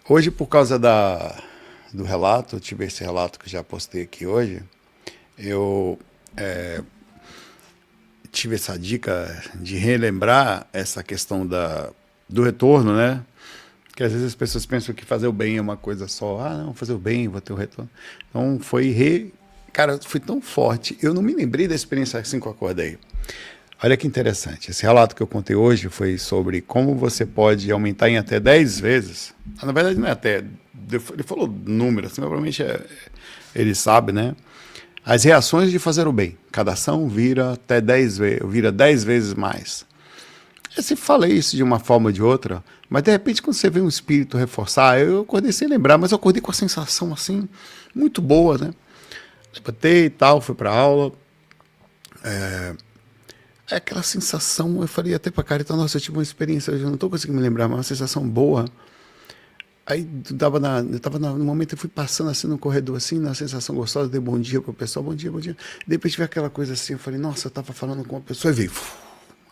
Hoje, por causa do relato, eu tive esse relato que eu já postei aqui hoje, eu tive essa dica de relembrar essa questão do retorno, né? Que às vezes as pessoas pensam que fazer o bem é uma coisa só. Ah, não, fazer o bem, vou ter o retorno. Então Cara, foi tão forte. Eu não me lembrei da experiência assim que eu acordei. Olha que interessante. Esse relato que eu contei hoje foi sobre como você pode aumentar em até 10 vezes. Na verdade, não é até. Ele falou número, assim, mas provavelmente ele sabe, né? As reações de fazer o bem. Cada ação vira 10 vezes mais. Eu sempre falei isso de uma forma ou de outra, mas de repente quando você vê um espírito reforçar, eu acordei sem lembrar, mas eu acordei com a sensação assim, muito boa, né? Levantei e tal, fui pra aula. É aquela sensação, eu falei até pra Carita, nossa, eu tive uma experiência, eu não tô conseguindo me lembrar, mas uma sensação boa. Aí no momento eu fui passando assim no corredor, assim, na sensação gostosa, dei bom dia pro pessoal, bom dia, bom dia. De repente veio aquela coisa assim, eu falei, nossa, eu tava falando com uma pessoa e veio,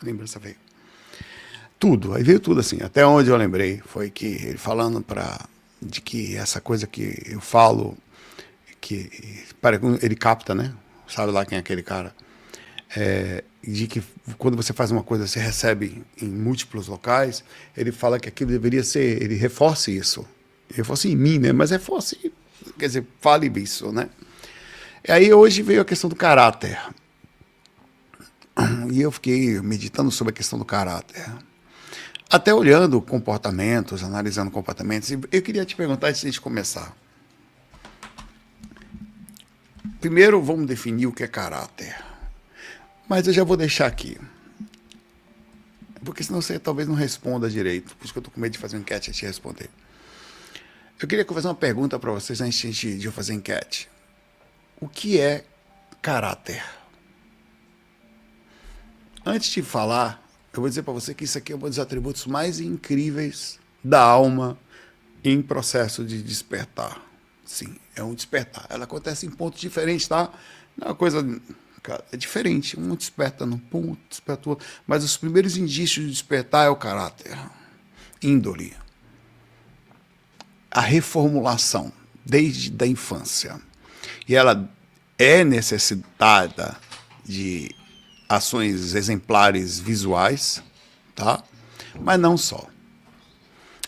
a lembrança veio. Tudo, aí veio tudo assim, até onde eu lembrei, foi que ele falando de que essa coisa que eu falo, que ele capta, né? Sabe lá quem é aquele cara? De que quando você faz uma coisa, você recebe em múltiplos locais, ele fala que aquilo deveria ser, ele reforça isso. Reforça em mim, né? Mas reforce, quer dizer, fale isso, né? E aí hoje veio a questão do caráter. E eu fiquei meditando sobre a questão do caráter. Até olhando comportamentos, analisando comportamentos. E eu queria te perguntar antes de a gente começar. Primeiro, vamos definir o que é caráter. Mas eu já vou deixar aqui. Porque senão você talvez não responda direito. Por isso que eu estou com medo de fazer uma enquete e te responder. Eu queria fazer uma pergunta para vocês antes de eu fazer a enquete. O que é caráter? Antes de falar, eu vou dizer para você que isso aqui é um dos atributos mais incríveis da alma em processo de despertar. Sim, é um despertar. Ela acontece em pontos diferentes, tá? Não é uma coisa... Cara, é diferente. Um desperta num ponto, desperta outro. Mas os primeiros indícios de despertar é o caráter. Índole. A reformulação, desde a infância. E ela é necessitada de ações exemplares visuais, tá? Mas não só.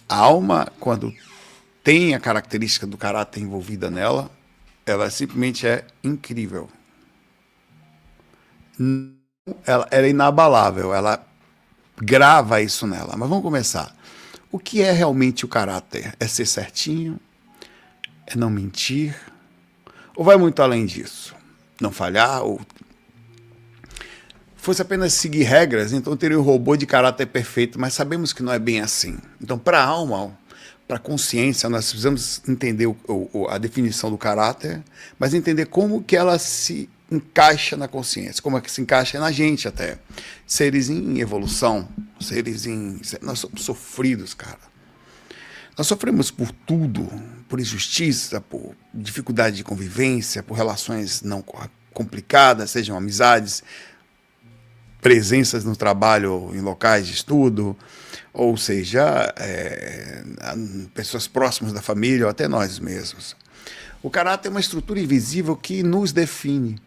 A alma, quando tem a característica do caráter envolvida nela, ela simplesmente é incrível. Ela é inabalável, ela grava isso nela. Mas vamos começar. O que é realmente o caráter? É ser certinho? É não mentir? Ou vai muito além disso? Não falhar? Ou fosse apenas seguir regras, então teria um robô de caráter perfeito, mas sabemos que não é bem assim. Então, para a alma, para a consciência, nós precisamos entender a definição do caráter, mas entender como que ela se encaixa na consciência, como é que se encaixa na gente até. Seres em evolução, nós somos sofridos, cara. Nós sofremos por tudo, por injustiça, por dificuldade de convivência, por relações não complicadas, sejam amizades, presenças no trabalho em locais de estudo, ou seja, pessoas próximas da família ou até nós mesmos. O caráter é uma estrutura invisível que nos define,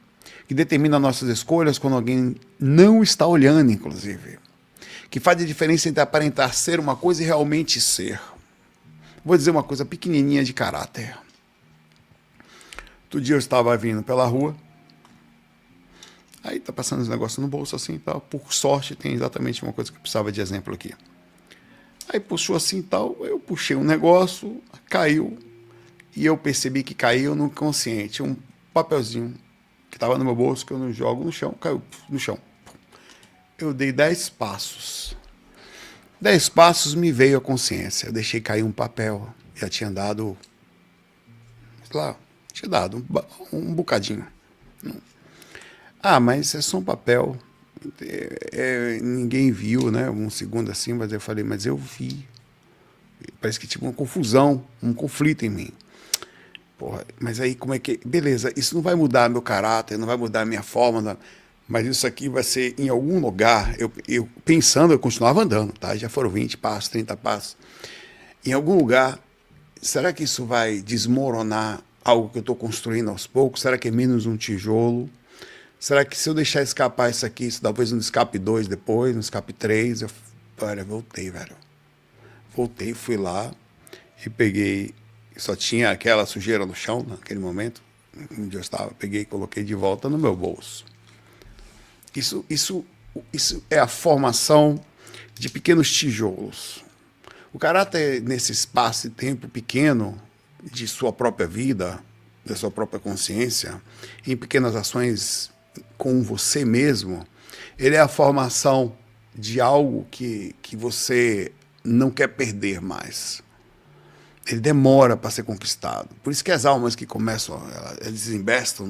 que determina nossas escolhas quando alguém não está olhando, inclusive, que faz a diferença entre aparentar ser uma coisa e realmente ser. Vou dizer uma coisa pequenininha de caráter. Outro dia eu estava vindo pela rua, aí tá passando os negócios no bolso assim e tal. Por sorte tem exatamente uma coisa que eu precisava de exemplo aqui. Aí puxou assim e tal, eu puxei um negócio, caiu, e eu percebi que caiu no consciente. Um papelzinho que estava no meu bolso, que eu não jogo no chão, caiu no chão. Eu dei 10 passos. 10 passos me veio a consciência. Eu deixei cair um papel. Já tinha dado, sei lá, tinha dado um bocadinho. Ah, mas é só um papel. Ninguém viu, né? Um segundo assim, mas eu falei, mas eu vi. Parece que tinha uma confusão, um conflito em mim. Porra, mas aí como é que... Beleza, isso não vai mudar meu caráter, não vai mudar a minha forma, não, mas isso aqui vai ser em algum lugar. Eu pensando, eu continuava andando, tá? Já foram 20 passos, 30 passos. Em algum lugar será que isso vai desmoronar algo que eu estou construindo aos poucos? Será que é menos um tijolo? Será que se eu deixar escapar isso aqui, isso talvez no escape 2 depois, no escape 3, voltei, velho. Voltei, fui lá e peguei, só tinha aquela sujeira no chão naquele momento, onde eu estava, peguei e coloquei de volta no meu bolso. Isso é a formação de pequenos tijolos. O caráter, nesse espaço e tempo pequeno de sua própria vida, da sua própria consciência, em pequenas ações com você mesmo, ele é a formação de algo que você não quer perder mais. Ele demora para ser conquistado. Por isso que as almas que começam, eles investem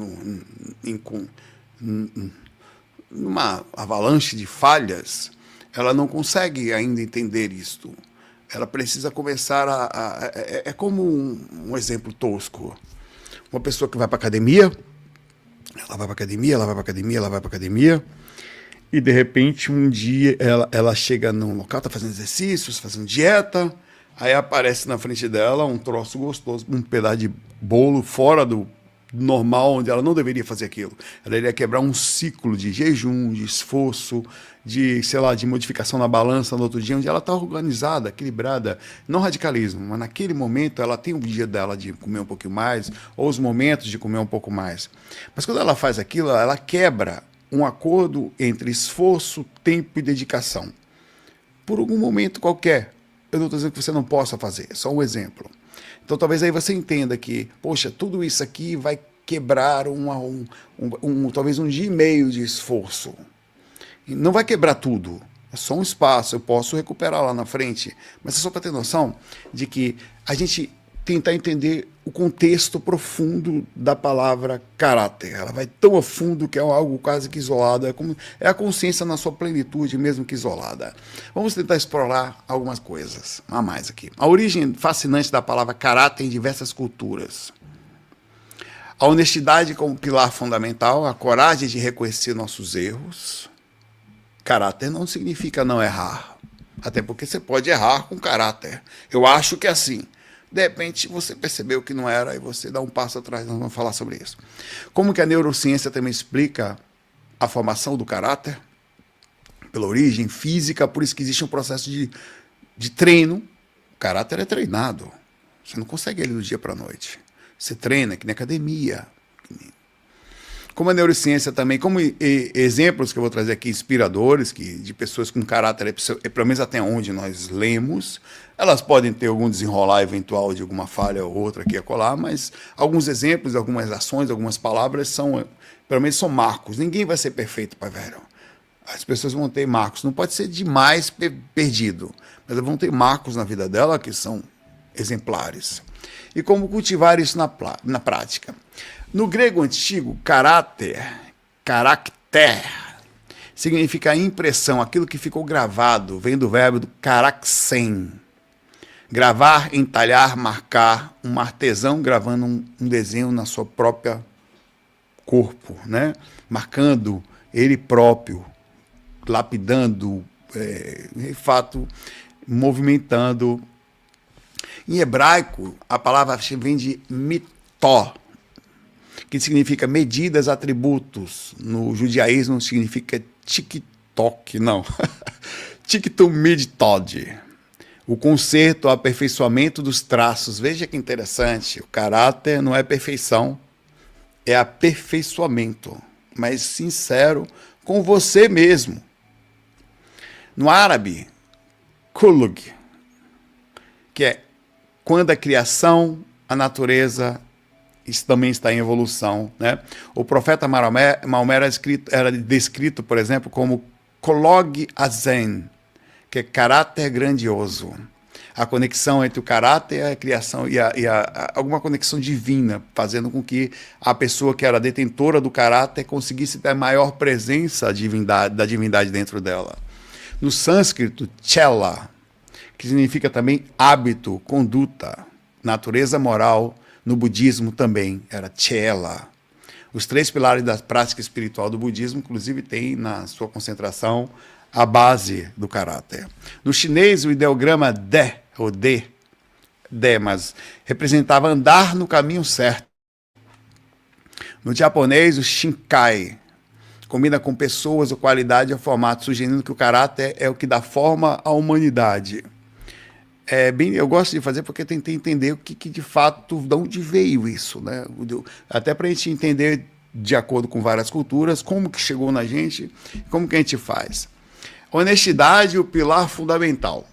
numa avalanche de falhas, ela não consegue ainda entender isto. Ela precisa começar é como um exemplo tosco. Uma pessoa que vai para academia, ela vai para academia, ela vai para academia, ela vai para academia, e de repente um dia ela chega num local, está fazendo exercícios, fazendo dieta, aí aparece na frente dela um troço gostoso, um pedaço de bolo fora do normal, onde ela não deveria fazer aquilo. Ela iria quebrar um ciclo de jejum, de esforço, de, sei lá, de modificação na balança no outro dia, onde ela está organizada, equilibrada, não radicalismo, mas naquele momento ela tem o dia dela de comer um pouquinho mais, ou os momentos de comer um pouco mais. Mas quando ela faz aquilo, ela quebra um acordo entre esforço, tempo e dedicação. Por algum momento qualquer. Eu não estou dizendo que você não possa fazer, é só um exemplo. Então talvez aí você entenda que, poxa, tudo isso aqui vai quebrar talvez um dia e meio de esforço. E não vai quebrar tudo, é só um espaço, eu posso recuperar lá na frente. Mas é só para ter noção de que a gente tentar entender o contexto profundo da palavra caráter. Ela vai tão a fundo que é algo quase que isolado, é a consciência na sua plenitude, mesmo que isolada. Vamos tentar explorar algumas coisas a mais aqui. A origem fascinante da palavra caráter em diversas culturas. A honestidade como pilar fundamental, a coragem de reconhecer nossos erros. Caráter não significa não errar, até porque você pode errar com caráter. Eu acho que é assim. De repente, você percebeu que não era e você dá um passo atrás. Nós vamos falar sobre isso. Como que a neurociência também explica a formação do caráter? Pela origem física, por isso que existe um processo de treino. O caráter é treinado. Você não consegue ele do dia para a noite. Você treina, que nem academia. Como a neurociência também, como exemplos que eu vou trazer aqui, inspiradores, de pessoas com caráter, pelo menos até onde nós lemos, elas podem ter algum desenrolar eventual de alguma falha ou outra aqui a colar, mas alguns exemplos, algumas ações, algumas palavras pelo menos são marcos. Ninguém vai ser perfeito, pai velho. As pessoas vão ter marcos. Não pode ser demais perdido, mas elas vão ter marcos na vida dela que são exemplares. E como cultivar isso na prática? No grego antigo, caracter, significa impressão, aquilo que ficou gravado, vem do verbo do karaxen. Gravar, entalhar, marcar, um artesão gravando um desenho na sua própria corpo, né? Marcando ele próprio, lapidando, de fato, movimentando. Em hebraico, a palavra vem de mitó, que significa medidas, atributos. No judaísmo significa tic-toc, não. Tic-to-mid-tod. O conserto, o aperfeiçoamento dos traços. Veja que interessante, o caráter não é perfeição, é aperfeiçoamento, mas sincero com você mesmo. No árabe, kulug, que é quando a criação, a natureza, isso também está em evolução, né? O profeta Maomé era descrito, por exemplo, como Kolog Azen, que é caráter grandioso. A conexão entre o caráter, a criação e alguma conexão divina, fazendo com que a pessoa que era detentora do caráter conseguisse ter maior presença da divindade dentro dela. No sânscrito, chela, que significa também hábito, conduta, natureza moral. No budismo também era chela. Os 3 pilares da prática espiritual do budismo, inclusive, tem na sua concentração a base do caráter. No chinês, o ideograma de, ou de, Demas representava andar no caminho certo. No japonês, o Shinkai combina com pessoas ou qualidade ou formato, sugerindo que o caráter é o que dá forma à humanidade. Eu gosto de fazer porque eu tentei entender o que de fato, de onde veio isso, né? Até para a gente entender, de acordo com várias culturas, como que chegou na gente, como que a gente faz. Honestidade, o pilar fundamental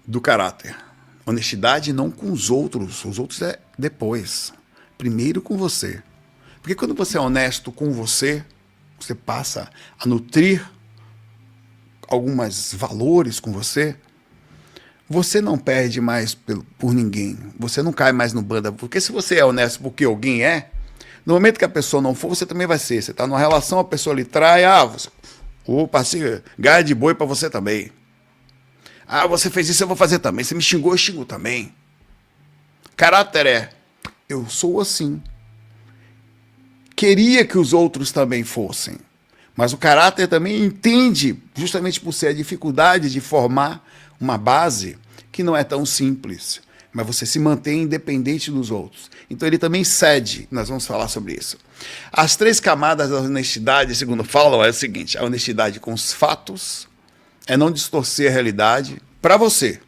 do caráter. Honestidade não com os outros é depois. Primeiro com você. Porque quando você é honesto com você, você passa a nutrir alguns valores com você, você não perde mais por ninguém. Você não cai mais no banda. Porque se você é honesto porque alguém é, no momento que a pessoa não for, você também vai ser. Você está numa relação, a pessoa lhe trai, parceiro, gaia de boi para você também. Você fez isso, eu vou fazer também. Você me xingou, eu xingo também. Caráter é, eu sou assim. Queria que os outros também fossem. Mas o caráter também entende, justamente por ser a dificuldade de formar uma base que não é tão simples, mas você se mantém independente dos outros. Então ele também cede, nós vamos falar sobre isso. As 3 camadas da honestidade, segundo falam, é o seguinte: a honestidade com os fatos, é não distorcer a realidade para você.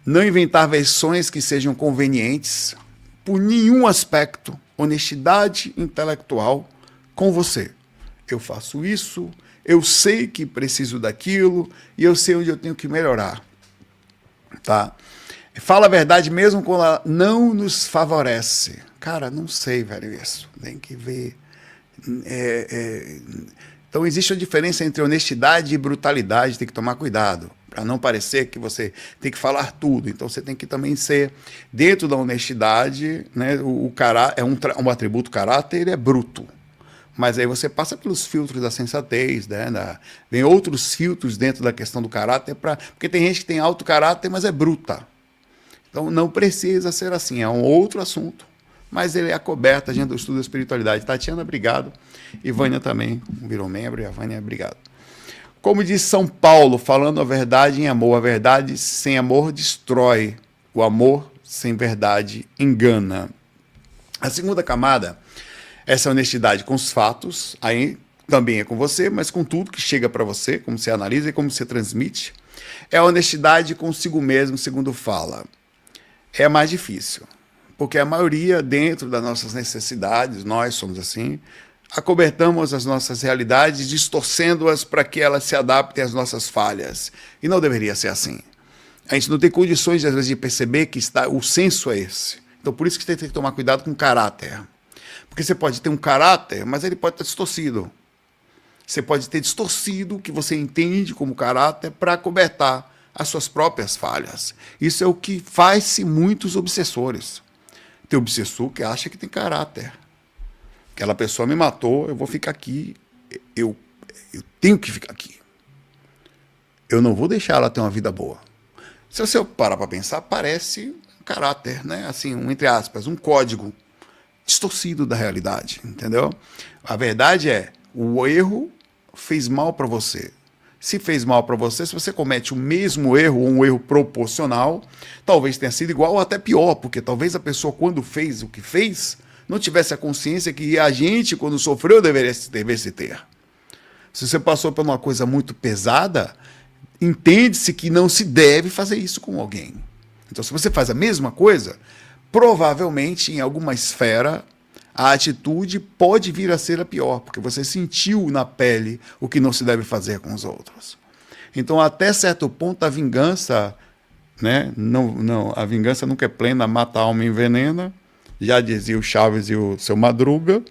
Não inventar versões que sejam convenientes por nenhum aspecto. Honestidade intelectual com você. Eu faço isso, eu sei que preciso daquilo e eu sei onde eu tenho que melhorar. Tá? Fala a verdade mesmo quando ela não nos favorece. Cara, não sei, velho, isso. Tem que ver. Então existe a diferença entre honestidade e brutalidade, tem que tomar cuidado, para não parecer que você tem que falar tudo. Então você tem que também ser, dentro da honestidade, né, um atributo caráter, ele é bruto. Mas aí você passa pelos filtros da sensatez, né, vem outros filtros dentro da questão do caráter, porque tem gente que tem alto caráter, mas é bruta. Então não precisa ser assim, é um outro assunto. Mas ele é coberto, a gente do estudo da espiritualidade. Tatiana, obrigado. E Vânia também virou membro, e a Vânia, obrigado. Como diz São Paulo, falando a verdade em amor, a verdade sem amor destrói, o amor sem verdade engana. A segunda camada, essa honestidade com os fatos, aí também é com você, mas com tudo que chega para você, como você analisa e como você transmite. É a honestidade consigo mesmo, segundo fala. É mais difícil. Porque a maioria, dentro das nossas necessidades, nós somos assim, acobertamos as nossas realidades, distorcendo-as para que elas se adaptem às nossas falhas. E não deveria ser assim. A gente não tem condições, às vezes, de perceber que o senso é esse. Então, por isso que você tem que tomar cuidado com o caráter. Porque você pode ter um caráter, mas ele pode estar distorcido. Você pode ter distorcido o que você entende como caráter para acobertar as suas próprias falhas. Isso é o que faz-se muitos obsessores. Tem obsessor que acha que tem caráter. Aquela pessoa me matou, eu vou ficar aqui, eu tenho que ficar aqui. Eu não vou deixar ela ter uma vida boa. Se você parar para pensar, parece um caráter, né? Assim, entre aspas, um código distorcido da realidade, entendeu? A verdade é, o erro fez mal para você. Se fez mal para você, se você comete o mesmo erro, ou um erro proporcional, talvez tenha sido igual ou até pior, porque talvez a pessoa, quando fez o que fez, não tivesse a consciência que a gente, quando sofreu, devesse ter. Se você passou por uma coisa muito pesada, entende-se que não se deve fazer isso com alguém. Então, se você faz a mesma coisa, provavelmente, em alguma esfera, a atitude pode vir a ser a pior, porque você sentiu na pele o que não se deve fazer com os outros. Então, até certo ponto, a vingança, né, a vingança nunca é plena, mata a alma e envenena, já dizia o Chaves e o seu Madruga,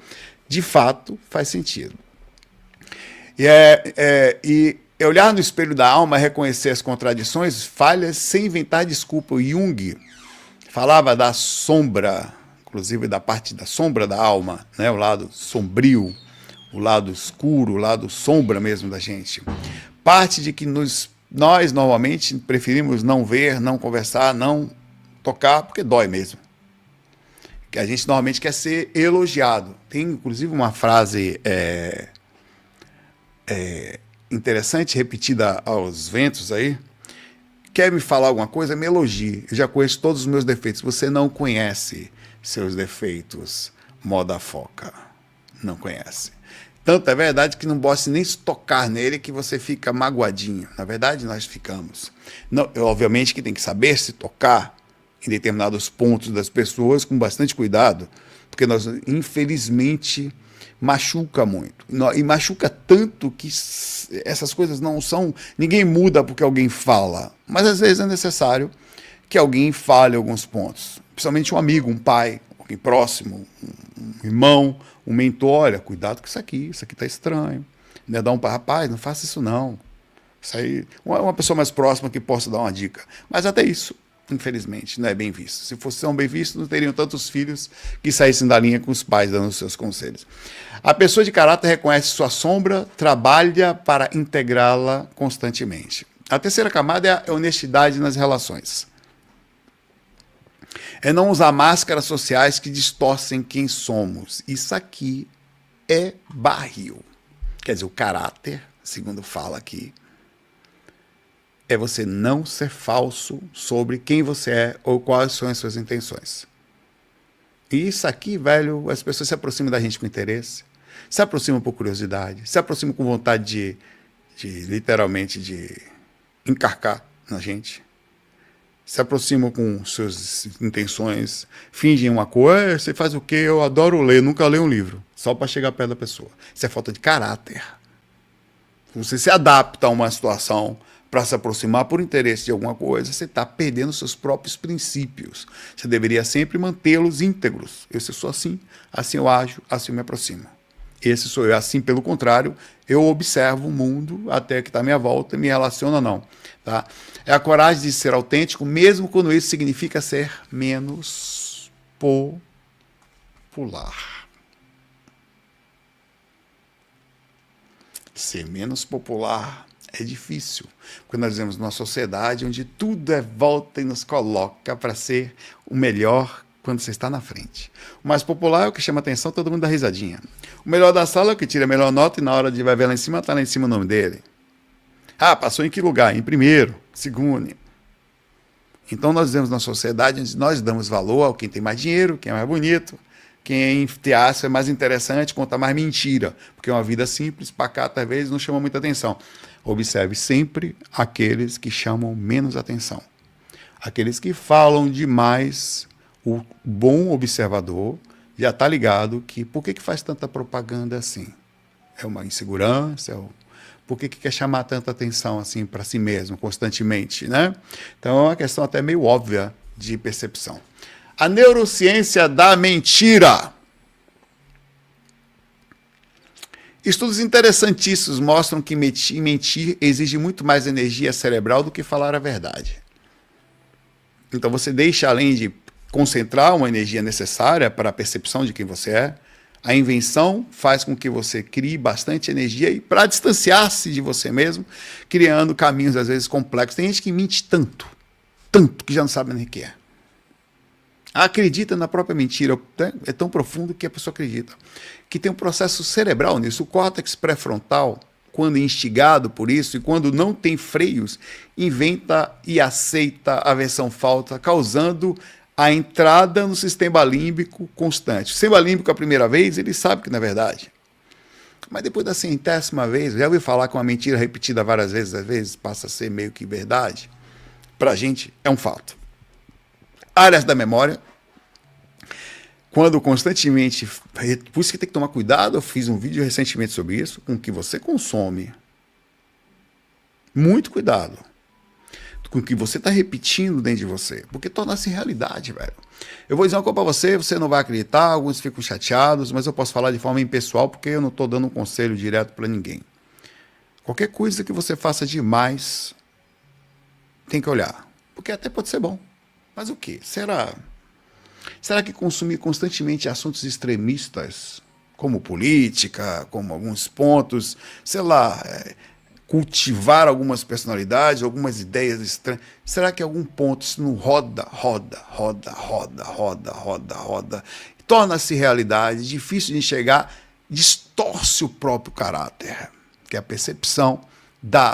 de fato faz sentido. E olhar no espelho da alma, reconhecer as contradições, falhas, sem inventar desculpa. O Jung falava da sombra, inclusive da parte da sombra da alma, né? O lado sombrio, o lado escuro, o lado sombra mesmo da gente. Parte de que nós normalmente preferimos não ver, não conversar, não tocar, porque dói mesmo. Que a gente normalmente quer ser elogiado. Tem inclusive uma frase interessante, repetida aos ventos aí, Quer me falar alguma coisa? Me elogie. Eu já conheço todos os meus defeitos. Você não conhece seus defeitos, moda foca. Não conhece. Tanto é verdade que não posso nem se tocar nele que você fica magoadinho. Na verdade, nós ficamos. Não, obviamente que tem que saber se tocar em determinados pontos das pessoas com bastante cuidado, porque nós, infelizmente, machuca muito. E machuca tanto que essas coisas não são... Ninguém muda porque alguém fala. Mas às vezes é necessário que alguém fale alguns pontos. Principalmente um amigo, um pai, alguém próximo, um irmão, um mentor. Olha, cuidado com isso aqui está estranho. Né? Dá um rapaz, não faça isso não. Isso aí, uma pessoa mais próxima que possa dar uma dica. Mas até isso, infelizmente, não é bem visto. Se fosse tão bem visto, não teriam tantos filhos que saíssem da linha com os pais dando os seus conselhos. A pessoa de caráter reconhece sua sombra, trabalha para integrá-la constantemente. A terceira camada é a honestidade nas relações. É não usar máscaras sociais que distorcem quem somos. Isso aqui é barril. Quer dizer, o caráter, segundo fala aqui, é você não ser falso sobre quem você é ou quais são as suas intenções. E isso aqui, velho, as pessoas se aproximam da gente com interesse, se aproximam por curiosidade, se aproximam com vontade literalmente, de encarcar na gente. Se aproximam com suas intenções, fingem uma coisa, você faz o quê? Eu adoro ler, nunca leio um livro, só para chegar perto da pessoa. Isso é falta de caráter. Você se adapta a uma situação para se aproximar por interesse de alguma coisa, você está perdendo seus próprios princípios. Você deveria sempre mantê-los íntegros. Eu sou assim eu ajo, assim eu me aproximo. Esse sou eu. Assim, pelo contrário, eu observo o mundo até que está à minha volta e me relaciono ou não. Tá? É a coragem de ser autêntico, mesmo quando isso significa ser menos popular. Ser menos popular é difícil, porque nós vivemos numa sociedade onde tudo é volta e nos coloca para ser o melhor quando você está na frente. O mais popular é o que chama atenção, todo mundo dá risadinha. O melhor da sala é o que tira a melhor nota e na hora de vai ver lá em cima, está lá em cima o nome dele. Ah, passou em que lugar? Em primeiro, segundo. Então nós vivemos numa sociedade onde nós damos valor ao quem tem mais dinheiro, quem é mais bonito, quem, entre aspas, é mais interessante, conta mais mentira, porque uma vida simples, pacata, às vezes, não chama muita atenção. Observe sempre aqueles que chamam menos atenção. Aqueles que falam demais, o bom observador já está ligado que por que faz tanta propaganda assim? É uma insegurança? Por que quer chamar tanta atenção assim para si mesmo, constantemente, né? Então é uma questão até meio óbvia de percepção. A neurociência da mentira. Estudos interessantíssimos mostram que mentir exige muito mais energia cerebral do que falar a verdade. Então você deixa, além de concentrar uma energia necessária para a percepção de quem você é, a invenção faz com que você crie bastante energia e para distanciar-se de você mesmo, criando caminhos às vezes complexos. Tem gente que mente tanto, que já não sabe nem o que é. Acredita na própria mentira, é tão profundo que a pessoa acredita. Que tem um processo cerebral nisso. O córtex pré-frontal, quando instigado por isso e quando não tem freios, inventa e aceita a versão falsa, causando a entrada no sistema límbico constante. O sistema límbico, a primeira vez, ele sabe que não é verdade. Mas depois da 100ª vez, já ouviu falar que uma mentira repetida várias vezes, às vezes passa a ser meio que verdade? Para a gente, é um fato. Áreas da memória, quando constantemente, por isso que tem que tomar cuidado, eu fiz um vídeo recentemente sobre isso, com o que você consome. Muito cuidado com o que você está repetindo dentro de você, porque torna-se realidade, velho. Eu vou dizer uma coisa para você, você não vai acreditar, alguns ficam chateados, mas eu posso falar de forma impessoal, porque eu não estou dando um conselho direto para ninguém. Qualquer coisa que você faça demais, tem que olhar, porque até pode ser bom. Mas o quê? Será que consumir constantemente assuntos extremistas, como política, como alguns pontos, sei lá, cultivar algumas personalidades, algumas ideias estranhas, será que em algum ponto isso não roda, torna-se realidade, difícil de enxergar, distorce o próprio caráter, que é a percepção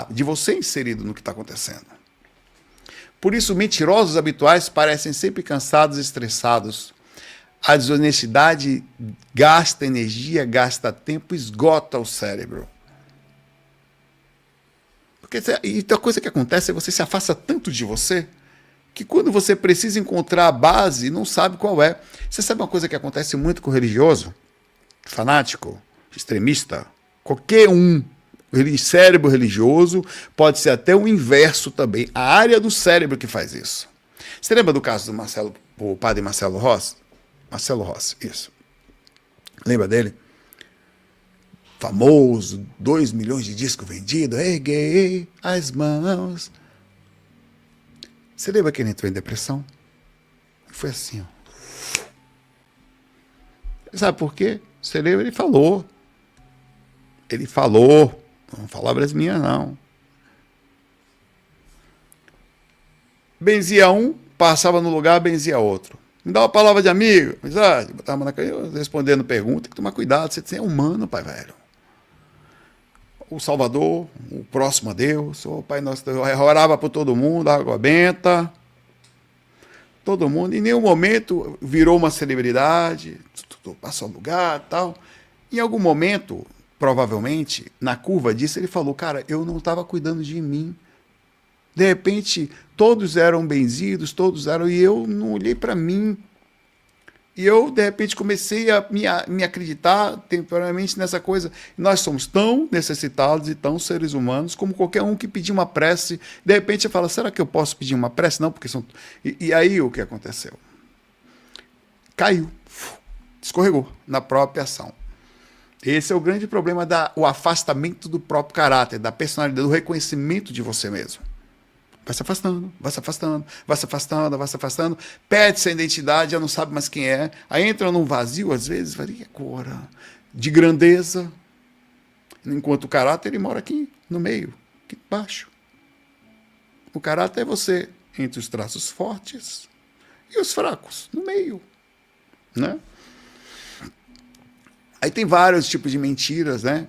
de você inserido no que está acontecendo. Por isso, mentirosos habituais parecem sempre cansados e estressados. A desonestidade gasta energia, gasta tempo, esgota o cérebro. Porque, e a coisa que acontece é que você se afasta tanto de você que quando você precisa encontrar a base, não sabe qual é. Você sabe uma coisa que acontece muito com o religioso, fanático, extremista, qualquer um, cérebro religioso, pode ser até o inverso também, a área do cérebro que faz isso. Você lembra do caso do Marcelo, o padre Marcelo Rossi? Marcelo Rossi, isso. Lembra dele? Famoso, 2 milhões de discos vendidos, erguei as mãos. Você lembra que ele entrou em depressão? Foi assim, ó. Sabe por quê? Você lembra? Ele falou. Ele falou. Não palavras minhas, não. Benzia um, passava no lugar, benzia outro. Me dá uma palavra de amigo, amizade. Botava na cara, respondendo pergunta. Tem que tomar cuidado, você é humano, pai velho. O Salvador, o próximo a Deus, o Pai Nosso, orava por todo mundo, água benta, todo mundo, em nenhum momento virou uma celebridade, passou a lugar e tal. Em algum momento, provavelmente, na curva disso, ele falou, cara, eu não estava cuidando de mim. De repente, todos eram benzidos, todos eram, e eu não olhei para mim. E eu, de repente, comecei a me acreditar temporariamente nessa coisa. Nós somos tão necessitados e tão seres humanos como qualquer um que pedir uma prece. De repente, você fala, será que eu posso pedir uma prece? Não, porque são... E aí, o que aconteceu? Caiu. Escorregou na própria ação. Esse é o grande problema, o afastamento do próprio caráter, da personalidade, do reconhecimento de você mesmo. Vai se afastando, vai se afastando, vai se afastando, vai se afastando, perde sua identidade, já não sabe mais quem é, aí entra num vazio, às vezes, vai agora, de grandeza, enquanto o caráter ele mora aqui no meio, aqui embaixo. O caráter é você entre os traços fortes e os fracos, no meio, né? Aí tem vários tipos de mentiras, né,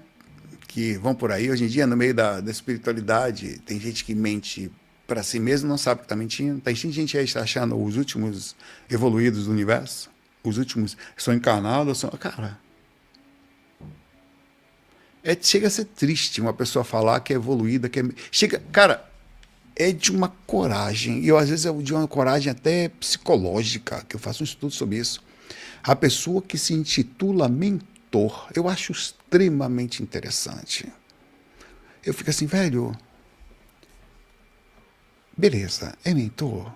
que vão por aí. Hoje em dia, no meio da espiritualidade, tem gente que mente para si mesmo, não sabe que está mentindo. Tem gente aí achando os últimos evoluídos do universo, os últimos são encarnados, são... Cara, chega a ser triste uma pessoa falar que é evoluída, que é... Chega, cara, é de uma coragem, e eu às vezes é de uma coragem até psicológica, que eu faço um estudo sobre isso. A pessoa que se intitula mentor, eu acho extremamente interessante. Eu fico assim, velho... Beleza, é mentor.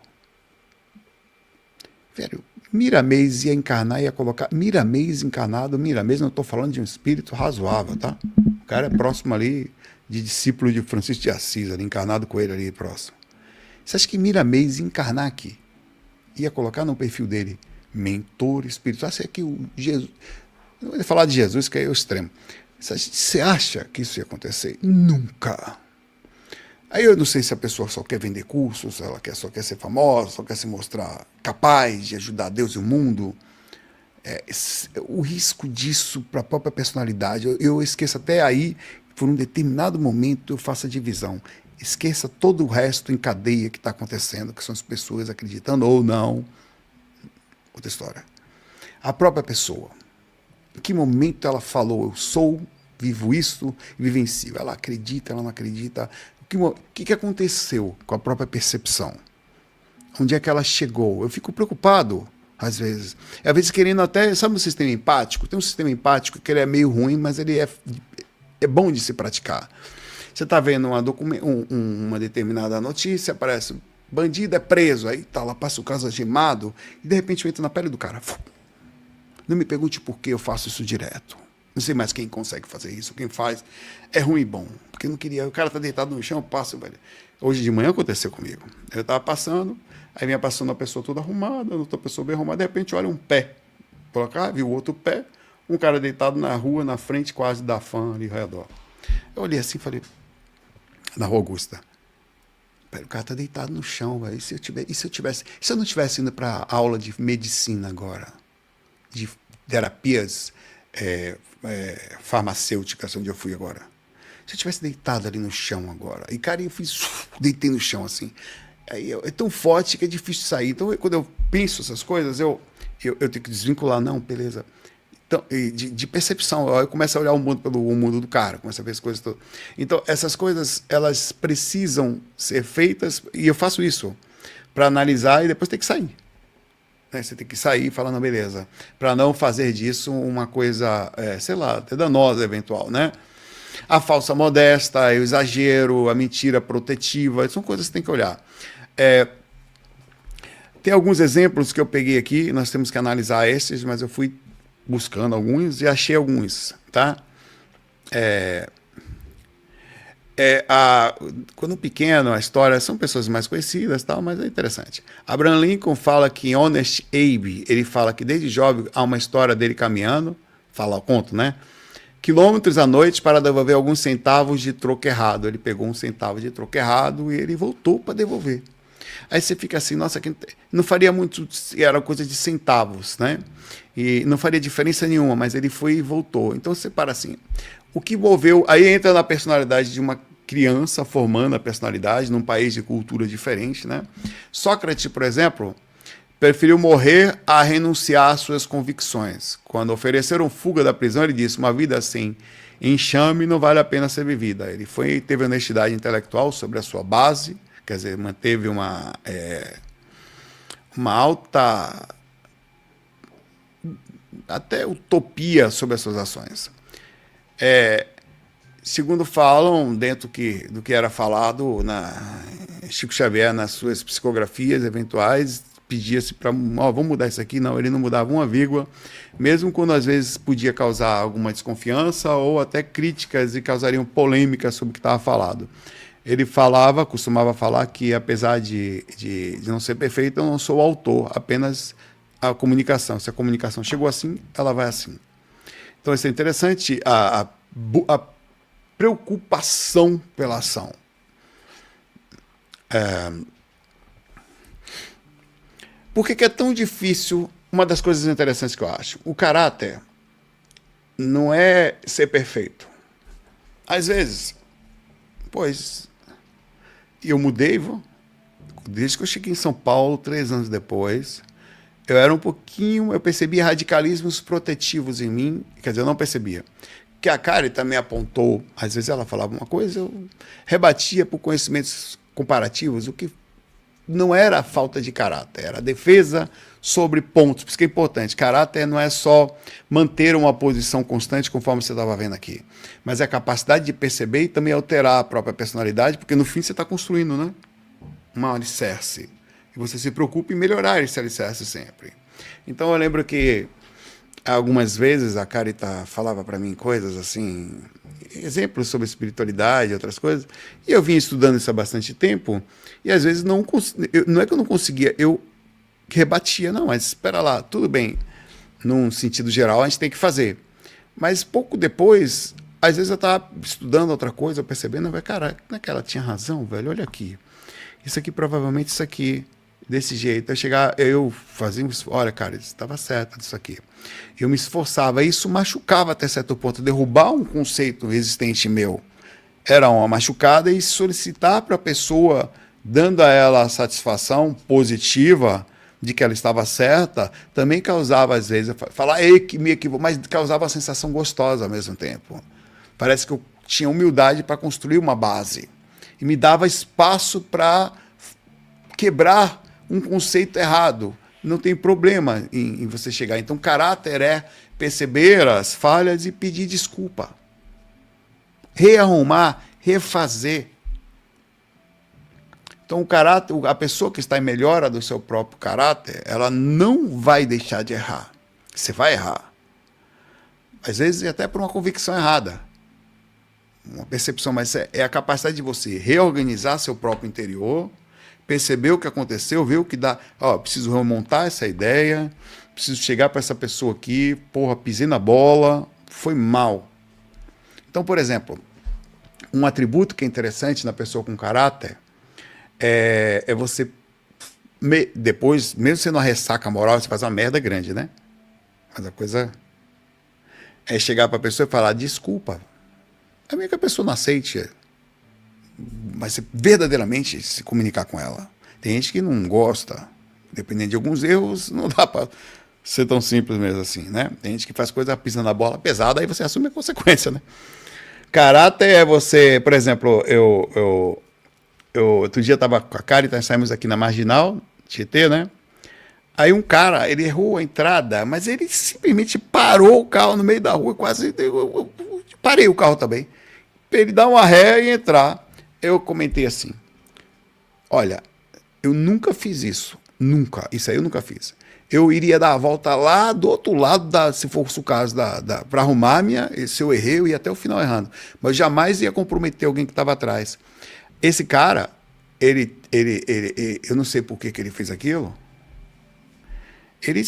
Velho, Miramês ia encarnar, ia colocar... Miramês encarnado, Miramês, não estou falando de um espírito razoável, tá? O cara é próximo ali de discípulo de Francisco de Assis, ali, encarnado com ele ali próximo. Você acha que Miramês encarnar aqui, ia colocar no perfil dele, mentor espiritual? Você que o Jesus... Não vou falar de Jesus, que é o extremo. Você acha que isso ia acontecer? Nunca. Aí eu não sei se a pessoa só quer vender cursos, ela só quer ser famosa, só quer se mostrar capaz de ajudar Deus e o mundo. O risco disso para a própria personalidade, eu esqueço até aí, por um determinado momento eu faço a divisão. Esqueça todo o resto em cadeia que está acontecendo, que são as pessoas acreditando ou não. Outra história. A própria pessoa. Em que momento ela falou, eu sou, vivo isso e vivencio? Ela acredita, ela não acredita... O que aconteceu com a própria percepção? Onde é que ela chegou? Eu fico preocupado, às vezes. Às vezes querendo até... Sabe o sistema empático? Tem um sistema empático que ele é meio ruim, mas ele é bom de se praticar. Você está vendo uma determinada notícia, aparece, bandido é preso, aí tá lá, passa o caso algemado, e de repente eu entro na pele do cara. Não me pergunte por que eu faço isso direto. Não sei mais quem consegue fazer isso, quem faz. É ruim e bom. Porque eu não queria. O cara tá deitado no chão, eu passo, velho. Hoje de manhã aconteceu comigo. Eu tava passando, aí vinha passando uma pessoa toda arrumada, outra pessoa bem arrumada, de repente olha um pé. Por cá, viu outro pé, um cara deitado na rua, na frente quase da fã ali ao redor. Eu olhei assim e falei, na Rua Augusta. O cara tá deitado no chão, velho. E se eu não tivesse indo para aula de medicina agora, de terapias farmacêuticas, onde eu fui agora. Se eu tivesse deitado ali no chão agora, e cara, eu deitei no chão assim, aí é tão forte que é difícil sair. Então, quando eu penso essas coisas, eu tenho que desvincular, não, beleza. Então, de percepção, eu começo a olhar o mundo pelo mundo do cara, começo a ver as coisas todas. Então, essas coisas, elas precisam ser feitas, e eu faço isso para analisar e depois tem que sair. Né? Você tem que sair e falar, não, beleza, para não fazer disso uma coisa, sei lá, até danosa, eventual, né? A falsa modesta, o exagero, a mentira protetiva, são coisas que tem que olhar. Tem alguns exemplos que eu peguei aqui, nós temos que analisar esses, mas eu fui buscando alguns e achei alguns, tá? Quando pequeno, a história são pessoas mais conhecidas, tal, mas é interessante. Abraham Lincoln fala que em Honest Abe, ele fala que desde jovem há uma história dele caminhando, fala o conto, né? Quilômetros à noite para devolver alguns centavos de troco errado. Ele pegou um centavo de troco errado e ele voltou para devolver. Aí você fica assim, nossa, não faria muito, era coisa de centavos, né? E não faria diferença nenhuma, mas ele foi e voltou. Então você para assim, o que envolveu, aí entra na personalidade de uma criança formando a personalidade num país de cultura diferente, né? Sócrates, por exemplo, preferiu morrer a renunciar às suas convicções. Quando ofereceram fuga da prisão, ele disse, uma vida sem enxame não vale a pena ser vivida. Ele teve honestidade intelectual sobre a sua base, quer dizer, manteve uma alta, até utopia sobre as suas ações. Segundo falam, dentro do que era falado, Chico Xavier, nas suas psicografias eventuais, pedia-se para, vamos mudar isso aqui. Não, ele não mudava uma vírgula, mesmo quando às vezes podia causar alguma desconfiança ou até críticas e causariam polêmicas sobre o que estava falado. Ele costumava falar que, apesar de não ser perfeito, eu não sou o autor, apenas a comunicação. Se a comunicação chegou assim, ela vai assim. Então, isso é interessante, a preocupação pela ação. Por que é tão difícil? Uma das coisas interessantes que eu acho, o caráter não é ser perfeito. Às vezes, eu mudei, desde que eu cheguei em São Paulo, 3 anos depois, eu percebia radicalismos protetivos em mim, quer dizer, eu não percebia. Que a Kari também apontou, às vezes ela falava uma coisa, eu rebatia por conhecimentos comparativos, o que não era falta de caráter, era defesa sobre pontos, por isso que é importante. Caráter não é só manter uma posição constante, conforme você estava vendo aqui, mas é a capacidade de perceber e também alterar a própria personalidade, porque no fim você está construindo, né, um alicerce. E você se preocupa em melhorar esse alicerce sempre. Então eu lembro que algumas vezes a Carita falava para mim coisas assim, exemplos sobre espiritualidade e outras coisas, e eu vinha estudando isso há bastante tempo, e às vezes não é que eu não conseguia, eu rebatia, não, mas espera lá, tudo bem, num sentido geral a gente tem que fazer. Mas pouco depois, às vezes eu estava estudando outra coisa, percebendo, cara, não é que ela tinha razão, velho, olha aqui, isso aqui provavelmente isso aqui, desse jeito, eu fazia, olha, cara, estava certo disso aqui. Eu me esforçava, isso machucava até certo ponto, derrubar um conceito resistente meu. Era uma machucada e solicitar para a pessoa, dando a ela a satisfação positiva de que ela estava certa, também causava, às vezes, falar que me equivoco, mas causava uma sensação gostosa ao mesmo tempo. Parece que eu tinha humildade para construir uma base. E me dava espaço para quebrar um conceito errado. Não tem problema em você chegar. Então, caráter é perceber as falhas e pedir desculpa. Rearrumar, refazer. Então, o caráter, a pessoa que está em melhora do seu próprio caráter, ela não vai deixar de errar. Você vai errar. Às vezes, até por uma convicção errada. Uma percepção, mas é a capacidade de você reorganizar seu próprio interior, perceber o que aconteceu, ver o que dá. Preciso remontar essa ideia, preciso chegar para essa pessoa aqui, pisei na bola, foi mal. Então, por exemplo, um atributo que é interessante na pessoa com caráter é você, depois, mesmo sendo uma ressaca moral, você faz uma merda grande, né? Mas a coisa é chegar para a pessoa e falar, desculpa, é meio que a pessoa não aceite, mas verdadeiramente se comunicar com ela. Tem gente que não gosta. Dependendo de alguns erros, não dá para ser tão simples mesmo assim, né? Tem gente que faz coisa pisando na bola pesada, aí você assume a consequência, né? Caráter é você, por exemplo, eu outro dia estava com a Caritas, saímos aqui na Marginal, Tietê, né? Aí um cara, ele errou a entrada, mas ele simplesmente parou o carro no meio da rua, quase. Eu parei o carro também. Pra ele dar uma ré e entrar. Eu comentei assim: olha, eu nunca fiz isso. Nunca. Isso aí eu nunca fiz. Eu iria dar a volta lá do outro lado, se fosse o caso, para arrumar se eu errei, eu ia até o final errando. Mas eu jamais ia comprometer alguém que estava atrás. Esse cara, eu não sei por que ele fez aquilo. Ele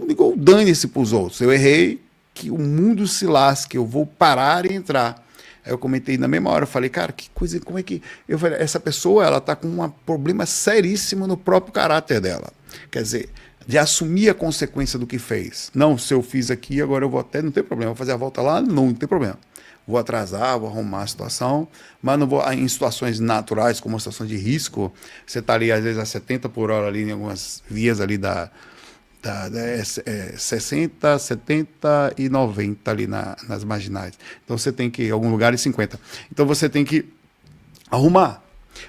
ligou o dane-se para os outros. Eu errei, que o mundo se lasque, eu vou parar e entrar. Aí eu comentei na mesma hora, eu falei, cara, que coisa, como é que... Eu falei, essa pessoa, ela está com um problema seríssimo no próprio caráter dela. Quer dizer, de assumir a consequência do que fez. Não, se eu fiz aqui, agora eu vou até, não tem problema, vou fazer a volta lá, não tem problema. Vou atrasar, vou arrumar a situação, mas não vou, em situações naturais, como uma situação de risco, você está ali, às vezes, a 70 por hora ali, em algumas vias ali 60, 70 e 90 ali nas marginais. Então você tem que, em algum lugar, 50. Então você tem que arrumar.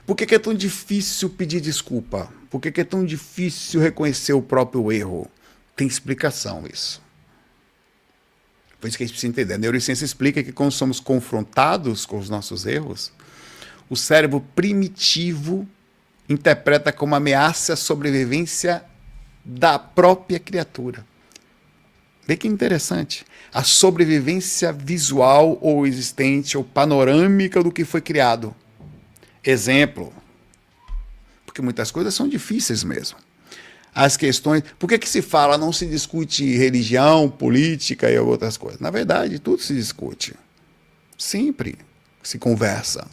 Por que é tão difícil pedir desculpa? Por que é tão difícil reconhecer o próprio erro? Tem explicação isso. Por isso que a gente precisa entender. A neurociência explica que quando somos confrontados com os nossos erros, o cérebro primitivo interpreta como ameaça a sobrevivência da própria criatura. Vê que interessante. A sobrevivência visual ou existente ou panorâmica do que foi criado. Exemplo. Porque muitas coisas são difíceis mesmo. As questões... Por que se fala, não se discute religião, política e outras coisas? Na verdade, tudo se discute. Sempre se conversa.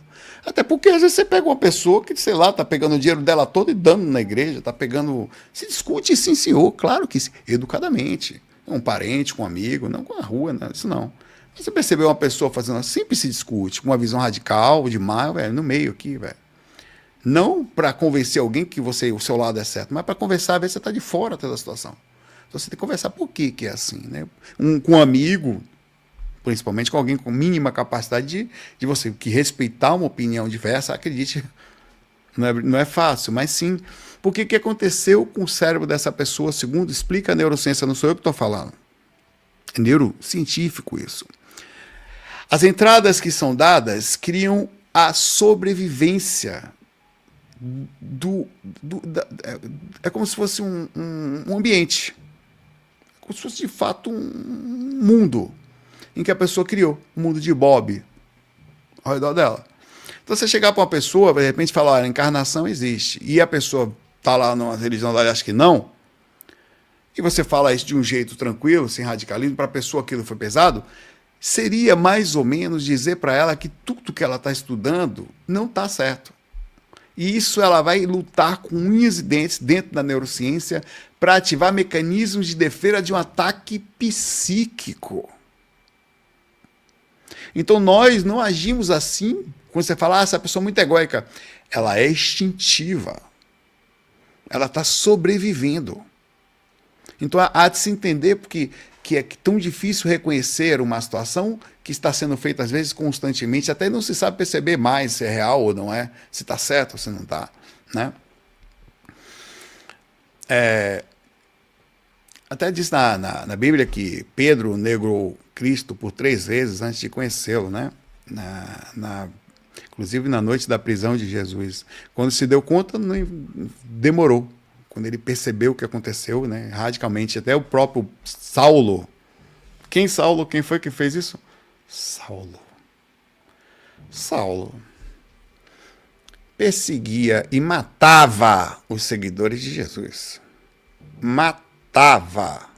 Até porque às vezes você pega uma pessoa que, sei lá, está pegando o dinheiro dela todo e dando na igreja, está pegando... Se discute, sim, senhor, claro que sim, educadamente. Um parente, com um amigo, não com a rua, não, isso não. Mas você percebeu uma pessoa fazendo assim, sempre se discute, com uma visão radical, demais, velho, no meio aqui, velho. Não para convencer alguém que o seu lado é certo, mas para conversar, ver se você está de fora da situação. Então você tem que conversar por que é assim, né? Com um amigo, principalmente com alguém com mínima capacidade de você que respeitar uma opinião diversa, acredite, não é fácil, mas sim, por que aconteceu com o cérebro dessa pessoa, segundo explica a neurociência, não sou eu que estou falando, é neurocientífico isso. As entradas que são dadas criam a sobrevivência é como se fosse um ambiente, como se fosse de fato um mundo em que a pessoa criou, um mundo de Bob ao redor dela. Então você chegar para uma pessoa, de repente falar, olha, a encarnação existe, e a pessoa está lá numa religião, ela acha que não, e você fala isso de um jeito tranquilo, sem radicalismo, para a pessoa aquilo foi pesado, seria mais ou menos dizer para ela que tudo que ela está estudando não está certo. E isso ela vai lutar com unhas e dentes dentro da neurociência para ativar mecanismos de defesa de um ataque psíquico. Então nós não agimos assim, quando você fala, essa pessoa é muito egóica. Ela é instintiva. Ela está sobrevivendo. Então há de se entender porque que é tão difícil reconhecer uma situação que está sendo feita, às vezes, constantemente, até não se sabe perceber mais se é real ou não é, se está certo ou se não está, né? Até diz na Bíblia que Pedro negou Cristo por 3 vezes antes de conhecê-lo, né? Inclusive na noite da prisão de Jesus. Quando se deu conta, não demorou. Quando ele percebeu o que aconteceu, né, radicalmente, até o próprio Saulo. Quem Saulo? Quem foi que fez isso? Saulo perseguia e matava os seguidores de Jesus. Matava.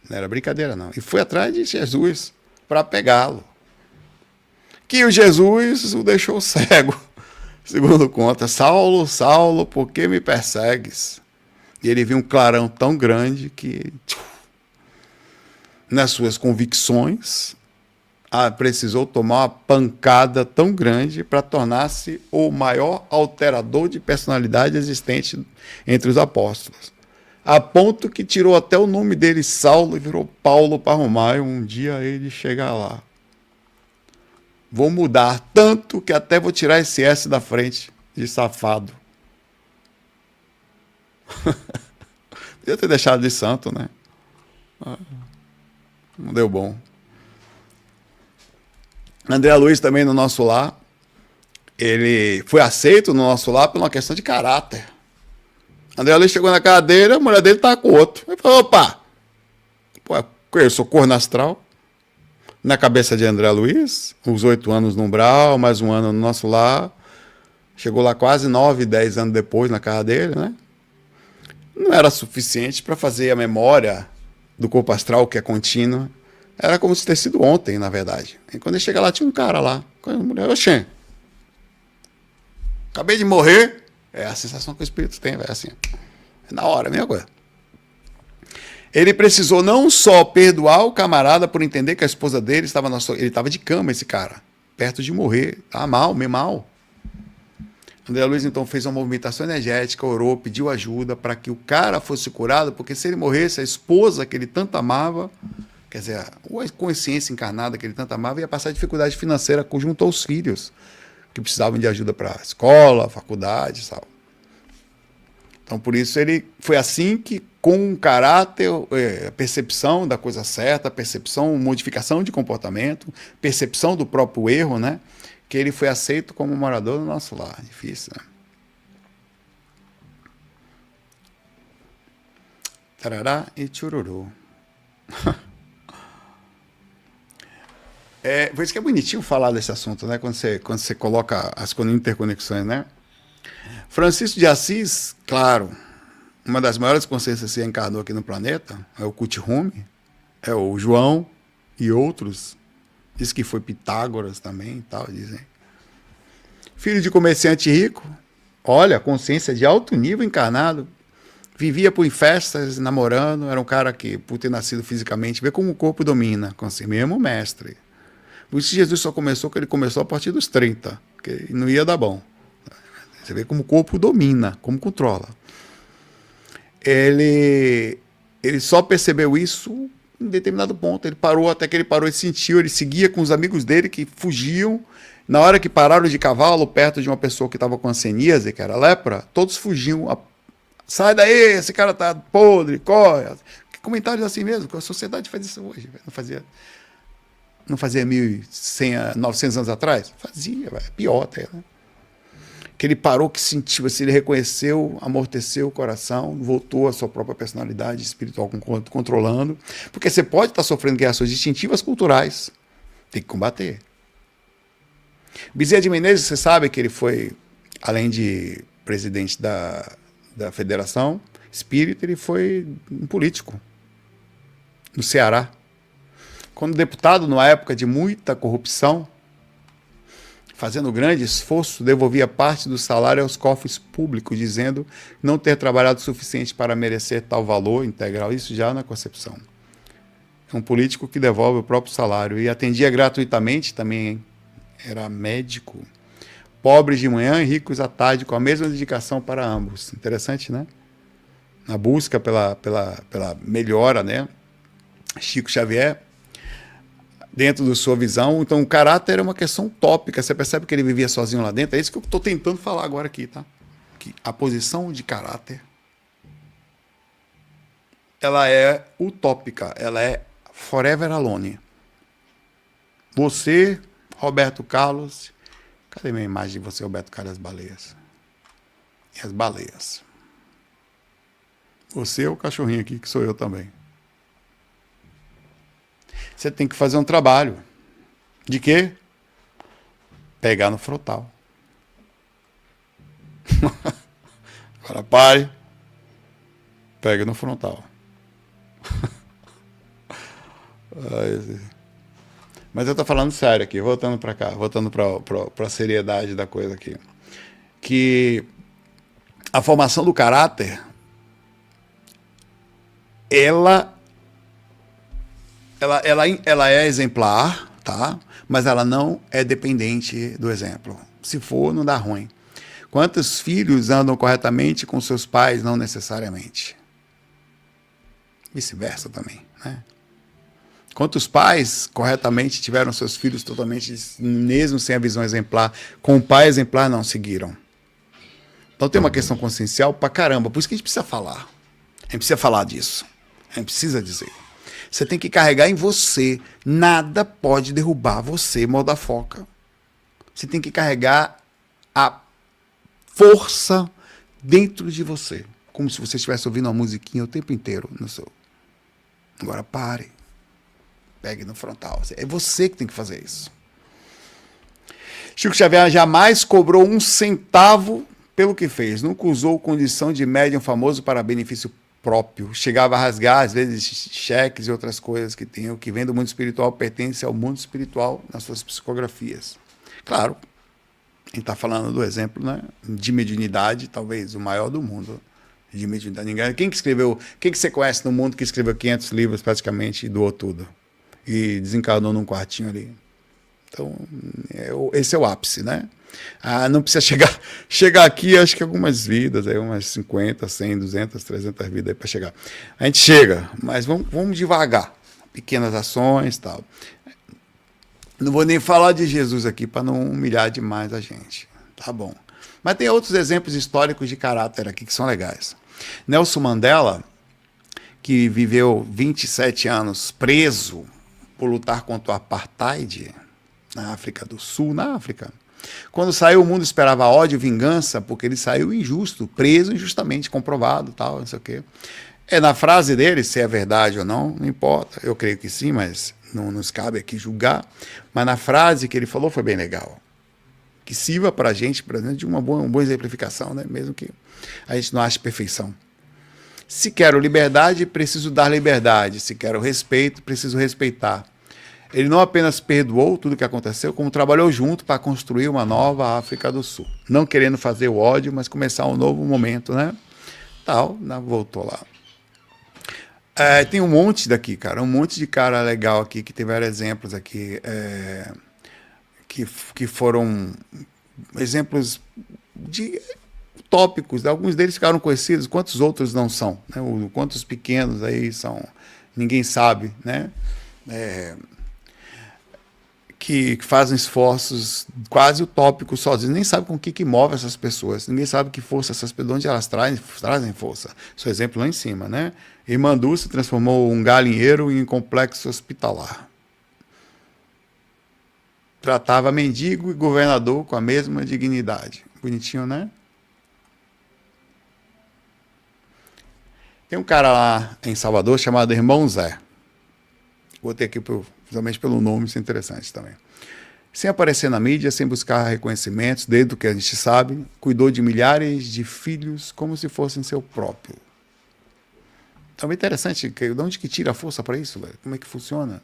Não era brincadeira, não. E foi atrás de Jesus para pegá-lo. Que o Jesus o deixou cego. Segundo conta, Saulo, Saulo, por que me persegues? E ele viu um clarão tão grande que, nas suas convicções, precisou tomar uma pancada tão grande para tornar-se o maior alterador de personalidade existente entre os apóstolos. A ponto que tirou até o nome dele, Saulo, e virou Paulo para arrumar, e um dia ele chegar lá. Vou mudar tanto que até vou tirar esse S da frente, de safado. Podia ter deixado de santo, né? Não deu bom. André Luiz também no nosso lar, ele foi aceito no nosso lar por uma questão de caráter. André Luiz chegou na cadeira, a mulher dele tá com outro. Ele falou, opa, pô, eu sou corno astral. Na cabeça de André Luiz, uns 8 anos no umbral, mais um ano no nosso lar. Chegou lá quase 9, 10 anos depois na casa dele, né? Não era suficiente para fazer a memória do corpo astral, que é contínua. Era como se tivesse sido ontem, na verdade. E quando ele chega lá, tinha um cara lá. Com a mulher, oxê, acabei de morrer. É a sensação que o espírito tem, é assim. É na hora, a mesma coisa. Ele precisou não só perdoar o camarada por entender que a esposa dele estava ele estava de cama, esse cara, perto de morrer, tá mal, meio mal. André Luiz então fez uma movimentação energética, orou, pediu ajuda para que o cara fosse curado, porque se ele morresse, a esposa que ele tanto amava, quer dizer, a consciência encarnada que ele tanto amava, ia passar dificuldade financeira junto aos filhos, que precisavam de ajuda para a escola, faculdade, sabe? Então, por isso, ele foi assim que, com caráter, a percepção da coisa certa, a percepção, modificação de comportamento, percepção do próprio erro, né? Que ele foi aceito como morador do nosso lar. Difícil, né? Tarará e tchururu. Por isso que é bonitinho falar desse assunto, né? Quando você coloca as interconexões, né? Francisco de Assis, claro, uma das maiores consciências que se encarnou aqui no planeta, é o Kuthumi, é o João e outros. Diz que foi Pitágoras também e tal, dizem. Filho de comerciante rico, olha, consciência de alto nível encarnado, vivia por festas, namorando, era um cara que, por ter nascido fisicamente, vê como o corpo domina, com si mesmo mestre. Por isso Jesus só começou, que ele começou a partir dos 30, que não ia dar bom. Você vê como o corpo domina, como controla. Ele só percebeu isso em determinado ponto. Ele parou, até que ele parou e sentiu, ele seguia com os amigos dele que fugiam. Na hora que pararam de cavalo, perto de uma pessoa que estava com hanseníase, que era lepra, todos fugiam. Sai daí, esse cara tá podre, corre. Comentários assim mesmo, que a sociedade faz isso hoje. Não fazia 1.100, 900 anos atrás? Fazia, pior até, né? Que ele parou, que sentiu, assim, ele reconheceu, amorteceu o coração, voltou à sua própria personalidade espiritual controlando, porque você pode estar sofrendo reações distintivas culturais, tem que combater. Bezerra de Menezes, você sabe que ele foi, além de presidente da Federação Espírita, ele foi um político no Ceará. Quando deputado, numa época de muita corrupção, fazendo grande esforço, devolvia parte do salário aos cofres públicos, dizendo não ter trabalhado o suficiente para merecer tal valor integral. Isso já na concepção. É um político que devolve o próprio salário e atendia gratuitamente também. Era médico. Pobres de manhã e ricos à tarde, com a mesma dedicação para ambos. Interessante, né? Na busca pela melhora, né? Chico Xavier, dentro da sua visão. Então, o caráter é uma questão utópica. Você percebe que ele vivia sozinho lá dentro? É isso que eu estou tentando falar agora aqui, tá? Que a posição de caráter, ela é utópica. Ela é forever alone. Você, Roberto Carlos... Cadê minha imagem de você, Roberto Carlos, e as baleias? E as baleias. Você é o cachorrinho aqui, que sou eu também. Você tem que fazer um trabalho. De quê? Pegar no frontal. Agora pare. Pega no frontal. Mas eu estou falando sério aqui, voltando para cá, voltando para a seriedade da coisa aqui. Que a formação do caráter, ela é exemplar, tá? Mas ela não é dependente do exemplo. Se for, não dá ruim. Quantos filhos andam corretamente com seus pais? Não necessariamente. Vice-versa também, né? Quantos pais corretamente tiveram seus filhos totalmente, mesmo sem a visão exemplar, com o pai exemplar, não seguiram? Então tem uma questão consciencial pra caramba. Por isso que a gente precisa falar. A gente precisa falar disso. A gente precisa dizer. Você tem que carregar em você. Nada pode derrubar você, moda foca. Você tem que carregar a força dentro de você. Como se você estivesse ouvindo uma musiquinha o tempo inteiro no seu. Agora pare. Pegue no frontal. É você que tem que fazer isso. Chico Xavier jamais cobrou um centavo pelo que fez. Nunca usou condição de médium famoso para benefício próprio. Chegava a rasgar, às vezes, cheques e outras coisas que tem. O que vem do mundo espiritual pertence ao mundo espiritual nas suas psicografias. Claro, a gente está falando do exemplo, né, de mediunidade, talvez o maior do mundo. De mediunidade. Quem que escreveu? Quem que você conhece no mundo que escreveu 500 livros praticamente e doou tudo? E desencarnou num quartinho ali. Então, esse é o ápice, né? Não precisa chegar aqui, acho que algumas vidas, aí umas 50, 100, 200, 300 vidas para chegar. A gente chega, mas vamos devagar. Pequenas ações e tal. Não vou nem falar de Jesus aqui para não humilhar demais a gente. Tá bom. Mas tem outros exemplos históricos de caráter aqui que são legais. Nelson Mandela, que viveu 27 anos preso por lutar contra o apartheid na África do Sul, na África. Quando saiu, o mundo esperava ódio e vingança, porque ele saiu injusto, preso injustamente, comprovado, tal, não sei o quê. Na frase dele, se é verdade ou não, não importa. Eu creio que sim, mas não nos cabe aqui julgar. Mas na frase que ele falou foi bem legal. Que sirva para a gente, por exemplo, de uma boa exemplificação, né? Mesmo que a gente não ache perfeição. Se quero liberdade, preciso dar liberdade. Se quero respeito, preciso respeitar. Ele não apenas perdoou tudo o que aconteceu, como trabalhou junto para construir uma nova África do Sul. Não querendo fazer o ódio, mas começar um novo momento, né? Tal, voltou lá. Tem um monte daqui, cara. Um monte de cara legal aqui, que tem vários exemplos aqui, que foram exemplos de tópicos. Alguns deles ficaram conhecidos, quantos outros não são? Né? Quantos pequenos aí são? Ninguém sabe, né? Que fazem esforços quase utópicos sozinhos, nem sabe com o que move essas pessoas, ninguém sabe que força essas pessoas, de onde elas trazem força. Seu exemplo lá em cima, né? Irmandu se transformou um galinheiro em um complexo hospitalar. Tratava mendigo e governador com a mesma dignidade. Bonitinho, né? Tem um cara lá em Salvador chamado Irmão Zé. Vou ter aqui, principalmente pelo nome, isso é interessante também. Sem aparecer na mídia, sem buscar reconhecimentos, desde o que a gente sabe, cuidou de milhares de filhos como se fossem seu próprio. Então é interessante, de onde que tira a força para isso, velho? Como é que funciona?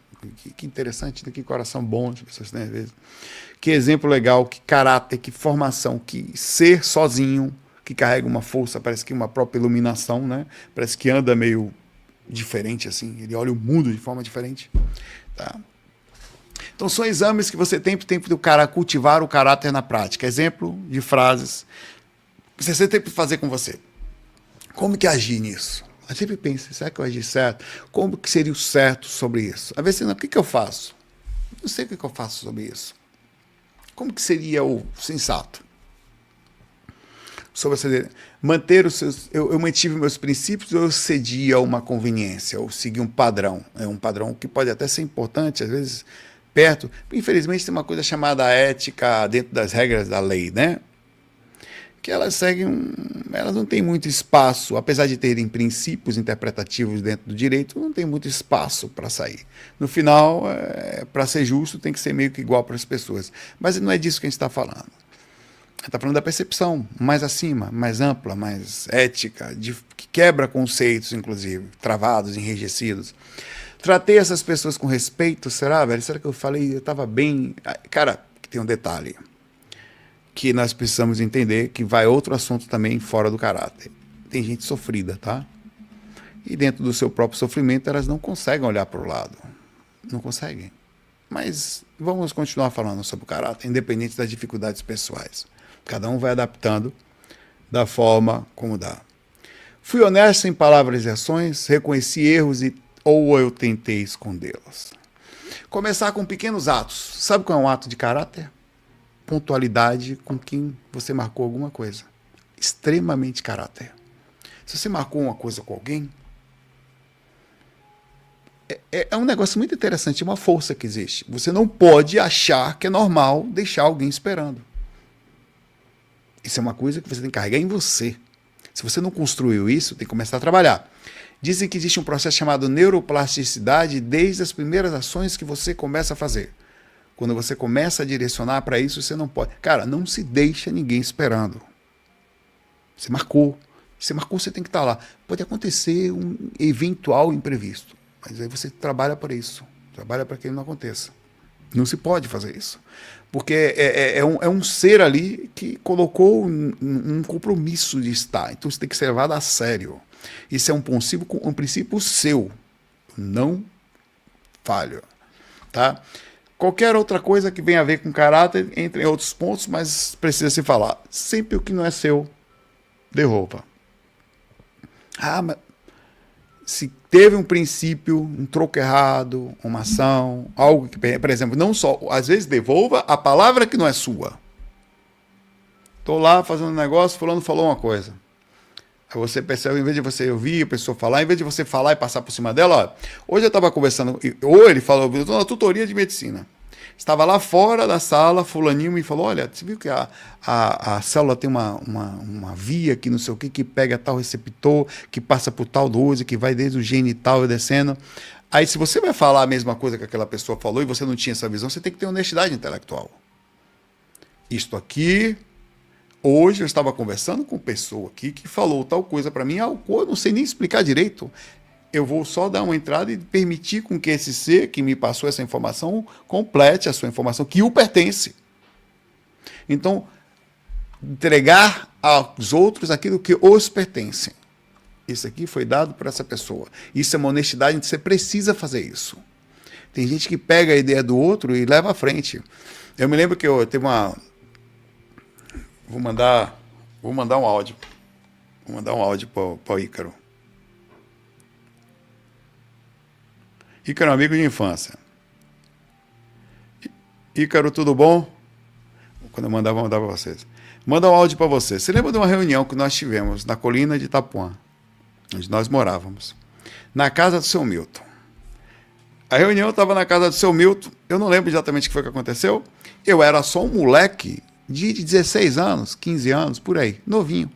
Que interessante, que coração bom as pessoas têm às vezes. Que exemplo legal, que caráter, que formação, que ser sozinho, que carrega uma força, parece que uma própria iluminação, né? Parece que anda meio diferente, assim, ele olha o mundo de forma diferente. Tá? Então são exames que você tem para o tempo do cara cultivar o caráter na prática. Exemplo de frases que você tem que fazer com você. Como que agir nisso? Eu sempre penso, será que eu agi certo? Como que seria o certo sobre isso? Às vezes, o que eu faço? Não sei o que eu faço sobre isso. Como que seria o sensato? Sobre manter os seus... Eu mantive meus princípios ou eu cedi a uma conveniência? Ou segui um padrão? É um padrão que pode até ser importante, às vezes, perto. Infelizmente, tem uma coisa chamada ética dentro das regras da lei, né? Que elas seguem, elas não têm muito espaço, apesar de terem princípios interpretativos dentro do direito, não tem muito espaço para sair. No final, para ser justo, tem que ser meio que igual para as pessoas. Mas não é disso que a gente está falando. A gente está falando da percepção mais acima, mais ampla, mais ética, que quebra conceitos, inclusive, travados, enrijecidos. Tratei essas pessoas com respeito, será, velho? Será que eu falei, eu estava bem... Cara, tem um detalhe que nós precisamos entender, que vai outro assunto também fora do caráter. Tem gente sofrida, tá? E dentro do seu próprio sofrimento, elas não conseguem olhar para o lado. Não conseguem. Mas vamos continuar falando sobre o caráter, independente das dificuldades pessoais. Cada um vai adaptando da forma como dá. Fui honesto em palavras e ações, reconheci erros ou eu tentei escondê-los. Começar com pequenos atos. Sabe qual é um ato de caráter? Pontualidade com quem você marcou alguma coisa. Extremamente caráter. Se você marcou uma coisa com alguém, é um negócio muito interessante, uma força que existe. Você não pode achar que é normal deixar alguém esperando. Isso é uma coisa que você tem que carregar em você. Se você não construiu isso, tem que começar a trabalhar. Dizem que existe um processo chamado neuroplasticidade desde as primeiras ações que você começa a fazer. Quando você começa a direcionar para isso, você não pode. Cara, não se deixa ninguém esperando. Você marcou. Você marcou, você tem que estar lá. Pode acontecer um eventual imprevisto, mas aí você trabalha para isso. Trabalha para que ele não aconteça. Não se pode fazer isso. Porque é um ser ali que colocou um compromisso de estar. Então você tem que ser levado a sério. Isso é um princípio seu. Não falho. Tá? Qualquer outra coisa que venha a ver com caráter, entre outros pontos, mas precisa se falar. Sempre o que não é seu, devolva. Ah, mas se teve um princípio, um troco errado, uma ação, algo que, por exemplo, não só, às vezes devolva a palavra que não é sua. Estou lá fazendo um negócio, fulano falou uma coisa. Aí você percebe, em vez de você ouvir a pessoa falar, em vez de você falar e passar por cima dela, ó, hoje eu estava conversando, ou ele falou, eu estou na tutoria de medicina. Estava lá fora da sala, fulaninho me falou, olha, você viu que a célula tem uma via que não sei o que pega tal receptor, que passa por tal luz, que vai desde o genital e descendo. Aí se você vai falar a mesma coisa que aquela pessoa falou e você não tinha essa visão, você tem que ter honestidade intelectual. Isto aqui, hoje eu estava conversando com uma pessoa aqui que falou tal coisa para mim, eu não sei nem explicar direito. Eu vou só dar uma entrada e permitir com que esse ser que me passou essa informação complete a sua informação, que o pertence. Então, entregar aos outros aquilo que os pertence. Isso aqui foi dado por essa pessoa. Isso é uma honestidade, você precisa fazer isso. Tem gente que pega a ideia do outro e leva à frente. Eu me lembro que eu teve uma... Vou mandar um áudio. Vou mandar um áudio para o Ícaro. Ícaro é um amigo de infância. Ícaro, tudo bom? Quando eu mandar, vou mandar para vocês. Manda um áudio para você. Você lembra de uma reunião que nós tivemos na colina de Itapuã, onde nós morávamos, na casa do seu Milton. A reunião estava na casa do seu Milton, eu não lembro exatamente o que foi que aconteceu. Eu era só um moleque de 16 anos, 15 anos, por aí, novinho.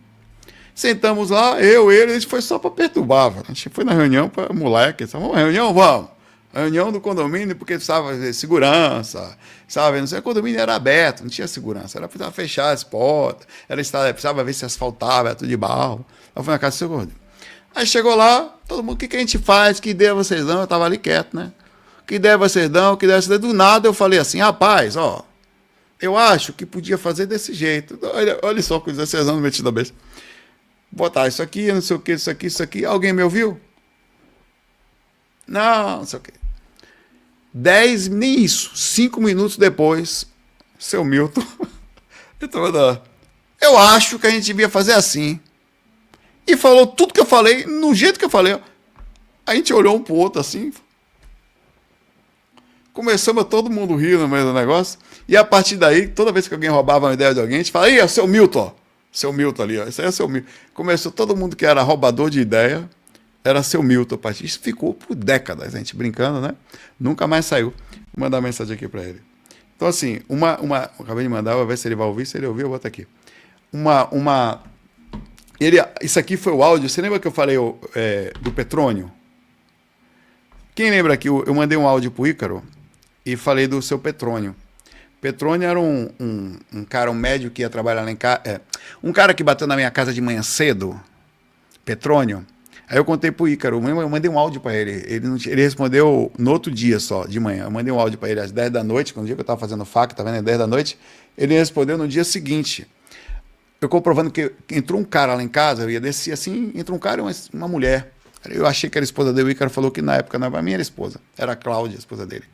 Sentamos lá, ele, isso foi só para perturbar. A gente foi na reunião para moleque, vamos na reunião, vamos. A reunião do condomínio, porque precisava de segurança, sabe? Não sei, o condomínio era aberto, não tinha segurança, era precisava fechar as portas, precisava ver se asfaltava, era tudo de barro. Eu fui na casa do seu gordo. Aí chegou lá, todo mundo, o que a gente faz? Que ideia vocês dão? Eu tava ali quieto, né? Que ideia vocês dão? Que ideia vocês dão? Do nada eu falei assim, rapaz, ó, eu acho que podia fazer desse jeito. Olha só com 16 anos metido a besta. Botar isso aqui, não sei o que, isso aqui. Alguém me ouviu? Não sei o que. 10, nem isso. 5 minutos depois, seu Milton, eu acho que a gente devia fazer assim. E falou tudo que eu falei, no jeito que eu falei. A gente olhou um pro outro assim. Começamos a todo mundo rir no meio do negócio. E a partir daí, toda vez que alguém roubava uma ideia de alguém, a gente fala, aí, é o seu Milton, ó. Seu Milton ali, ó. Isso aí é seu Milton. Começou todo mundo que era roubador de ideia, era seu Milton. Isso ficou por décadas, a gente brincando, né? Nunca mais saiu. Vou mandar uma mensagem aqui para ele. Então, assim, acabei de mandar, vou ver se ele vai ouvir. Se ele ouvir, eu boto aqui. Isso aqui foi o áudio. Você lembra que eu falei do Petrônio? Quem lembra que eu mandei um áudio pro Ícaro e falei do seu Petrônio? Petrônio era um cara, um médico que ia trabalhar lá em casa. Um cara que bateu na minha casa de manhã cedo. Petrônio. Aí eu contei pro Ícaro, eu mandei um áudio para ele. Ele respondeu no outro dia só, de manhã. Eu mandei um áudio para ele às 10 da noite, no dia que eu estava fazendo faca, tá vendo? Às 10 da noite. Ele respondeu no dia seguinte. Eu comprovando que entrou um cara lá em casa, eu ia descer assim, entrou um cara e uma mulher. Eu achei que era a esposa dele, o Ícaro falou que na época não era a minha, era esposa. Era a Cláudia, a esposa dele.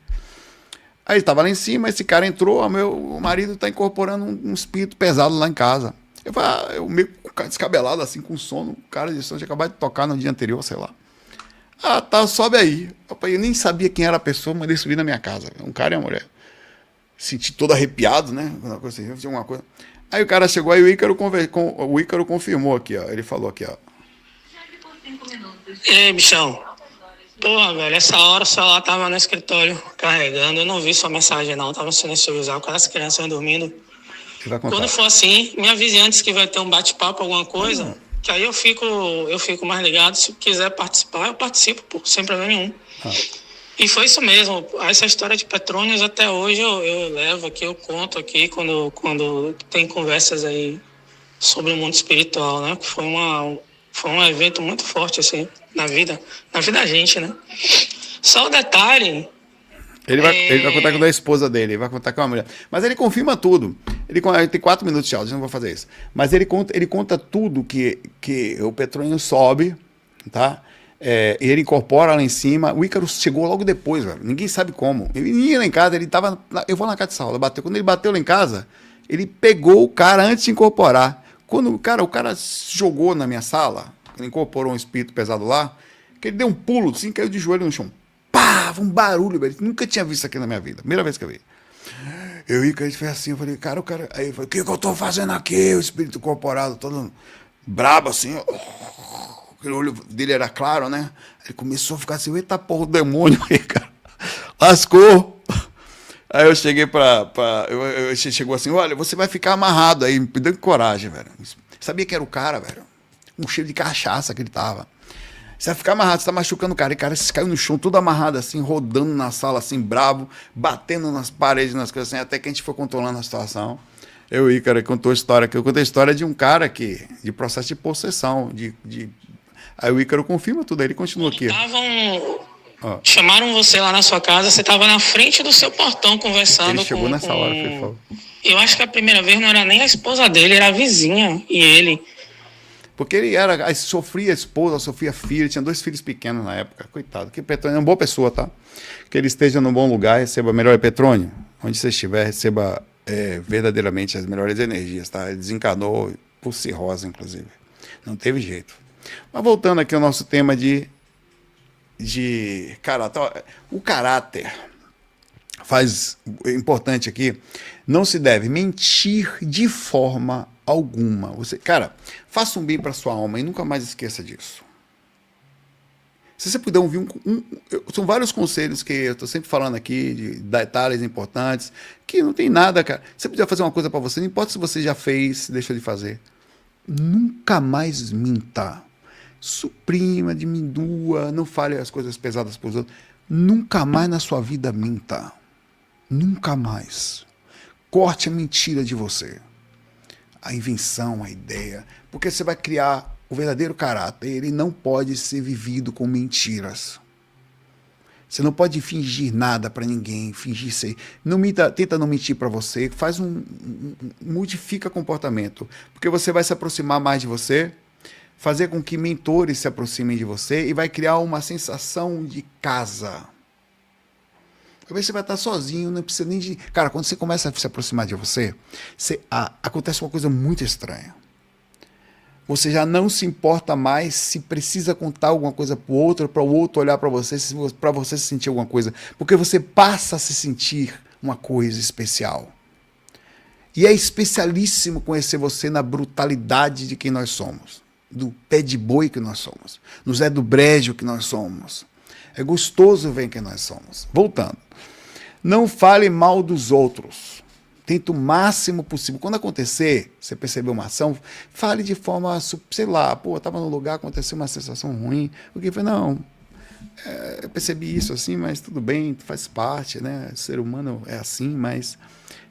Aí ele estava lá em cima, esse cara entrou, o marido está incorporando um espírito pesado lá em casa. Eu falei, eu meio descabelado, assim, com sono. O cara de som tinha acabado de tocar no dia anterior, sei lá. Ah, tá, sobe aí. Eu nem sabia quem era a pessoa, mandei subir na minha casa. Um cara e uma mulher. Senti todo arrepiado, né? Uma coisa assim, alguma coisa. Aí o cara chegou, aí o Ícaro confirmou aqui, ó. Ele falou aqui, ó. E aí, bichão? Porra, velho, essa hora o celular tava no escritório carregando. Eu não vi sua mensagem, não. Tava silenciosado com as crianças dormindo. Quando for assim, me avise antes que vai ter um bate-papo, alguma coisa. Que aí eu fico mais ligado. Se quiser participar, eu participo, pô, sem problema nenhum. E foi isso mesmo. Essa história de Petrônios até hoje eu levo aqui, eu conto aqui quando tem conversas aí sobre o mundo espiritual, né? Que foi um evento muito forte, assim, na vida da gente, né? Só o detalhe... Ele vai contar com a esposa dele, ele vai contar com a mulher. Mas ele confirma tudo. Ele tem 4 minutos de áudio, não vou fazer isso. Mas ele conta tudo que o Petrônio sobe, tá? E ele incorpora lá em cima. O Ícaro chegou logo depois, velho. Ninguém sabe como. Ele ia lá em casa, ele tava... Eu vou na casa de Saulo, bateu. Quando ele bateu lá em casa, ele pegou o cara antes de incorporar. Quando o cara jogou na minha sala, ele incorporou um espírito pesado lá, que ele deu um pulo, assim, caiu de joelho no chão. Pá! Um barulho, velho. Nunca tinha visto isso aqui na minha vida. Primeira vez que eu vi. Eu ia, ele fez assim, eu falei, cara, o cara... Aí eu falei, o que eu tô fazendo aqui? O espírito incorporado, todo brabo, assim, o olho dele era claro, né? Ele começou a ficar assim, eita porra, o demônio aí, cara. Lascou. Aí eu cheguei ele chegou assim, olha, você vai ficar amarrado aí, me dando coragem, velho. Sabia que era o cara, velho. Um cheiro de cachaça que ele tava. Você vai ficar amarrado, você tá machucando o cara. E o cara caiu no chão, todo amarrado assim, rodando na sala assim, bravo, batendo nas paredes, nas coisas assim, até que a gente foi controlando a situação. Eu e cara contou a história, que eu contei a história de um cara de processo de possessão, Aí o Ícaro confirma tudo, aí ele continua aqui. Chamaram você lá na sua casa, você estava na frente do seu portão conversando. Ele chegou nessa hora, foi foda. Eu acho que a primeira vez não era nem a esposa dele, era a vizinha e ele. Porque ele sofria esposa, sofria filho, tinha 2 filhos pequenos na época, coitado. Que Petrônio é uma boa pessoa, tá? Que ele esteja num bom lugar, receba melhor Petrônio. Onde você estiver, receba verdadeiramente as melhores energias, tá? Ele desencanou por cirrose, inclusive. Não teve jeito. Mas voltando aqui ao nosso tema de caráter. O caráter importante aqui, não se deve mentir de forma alguma. Cara, faça um bem para sua alma e nunca mais esqueça disso. Se você puder ouvir são vários conselhos que eu estou sempre falando aqui, de detalhes importantes, que não tem nada, cara. Se você puder fazer uma coisa para você, não importa se você já fez, se deixou de fazer. Nunca mais minta. Suprima, diminua, não fale as coisas pesadas para os outros. Nunca mais na sua vida minta. Nunca mais. Corte a mentira de você. A invenção, a ideia. Porque você vai criar o verdadeiro caráter. Ele não pode ser vivido com mentiras. Você não pode fingir nada para ninguém, fingir ser. Tenta não mentir para você. Modifica comportamento. Porque você vai se aproximar mais de você. Fazer com que mentores se aproximem de você e vai criar uma sensação de casa. Talvez você vai estar sozinho, não precisa nem de... Cara, quando você começa a se aproximar de você, acontece uma coisa muito estranha. Você já não se importa mais se precisa contar alguma coisa para o outro olhar para você se sentir alguma coisa. Porque você passa a se sentir uma coisa especial. E é especialíssimo conhecer você na brutalidade de quem nós somos. Do pé de boi que nós somos, no Zé do Brejo que nós somos. É gostoso ver quem nós somos. Voltando. Não fale mal dos outros. Tente o máximo possível. Quando acontecer, você percebeu uma ação, fale de forma, sei lá, pô, eu estava no lugar, aconteceu uma sensação ruim. O que foi? Não, eu percebi isso assim, mas tudo bem, faz parte, né? O ser humano é assim, mas...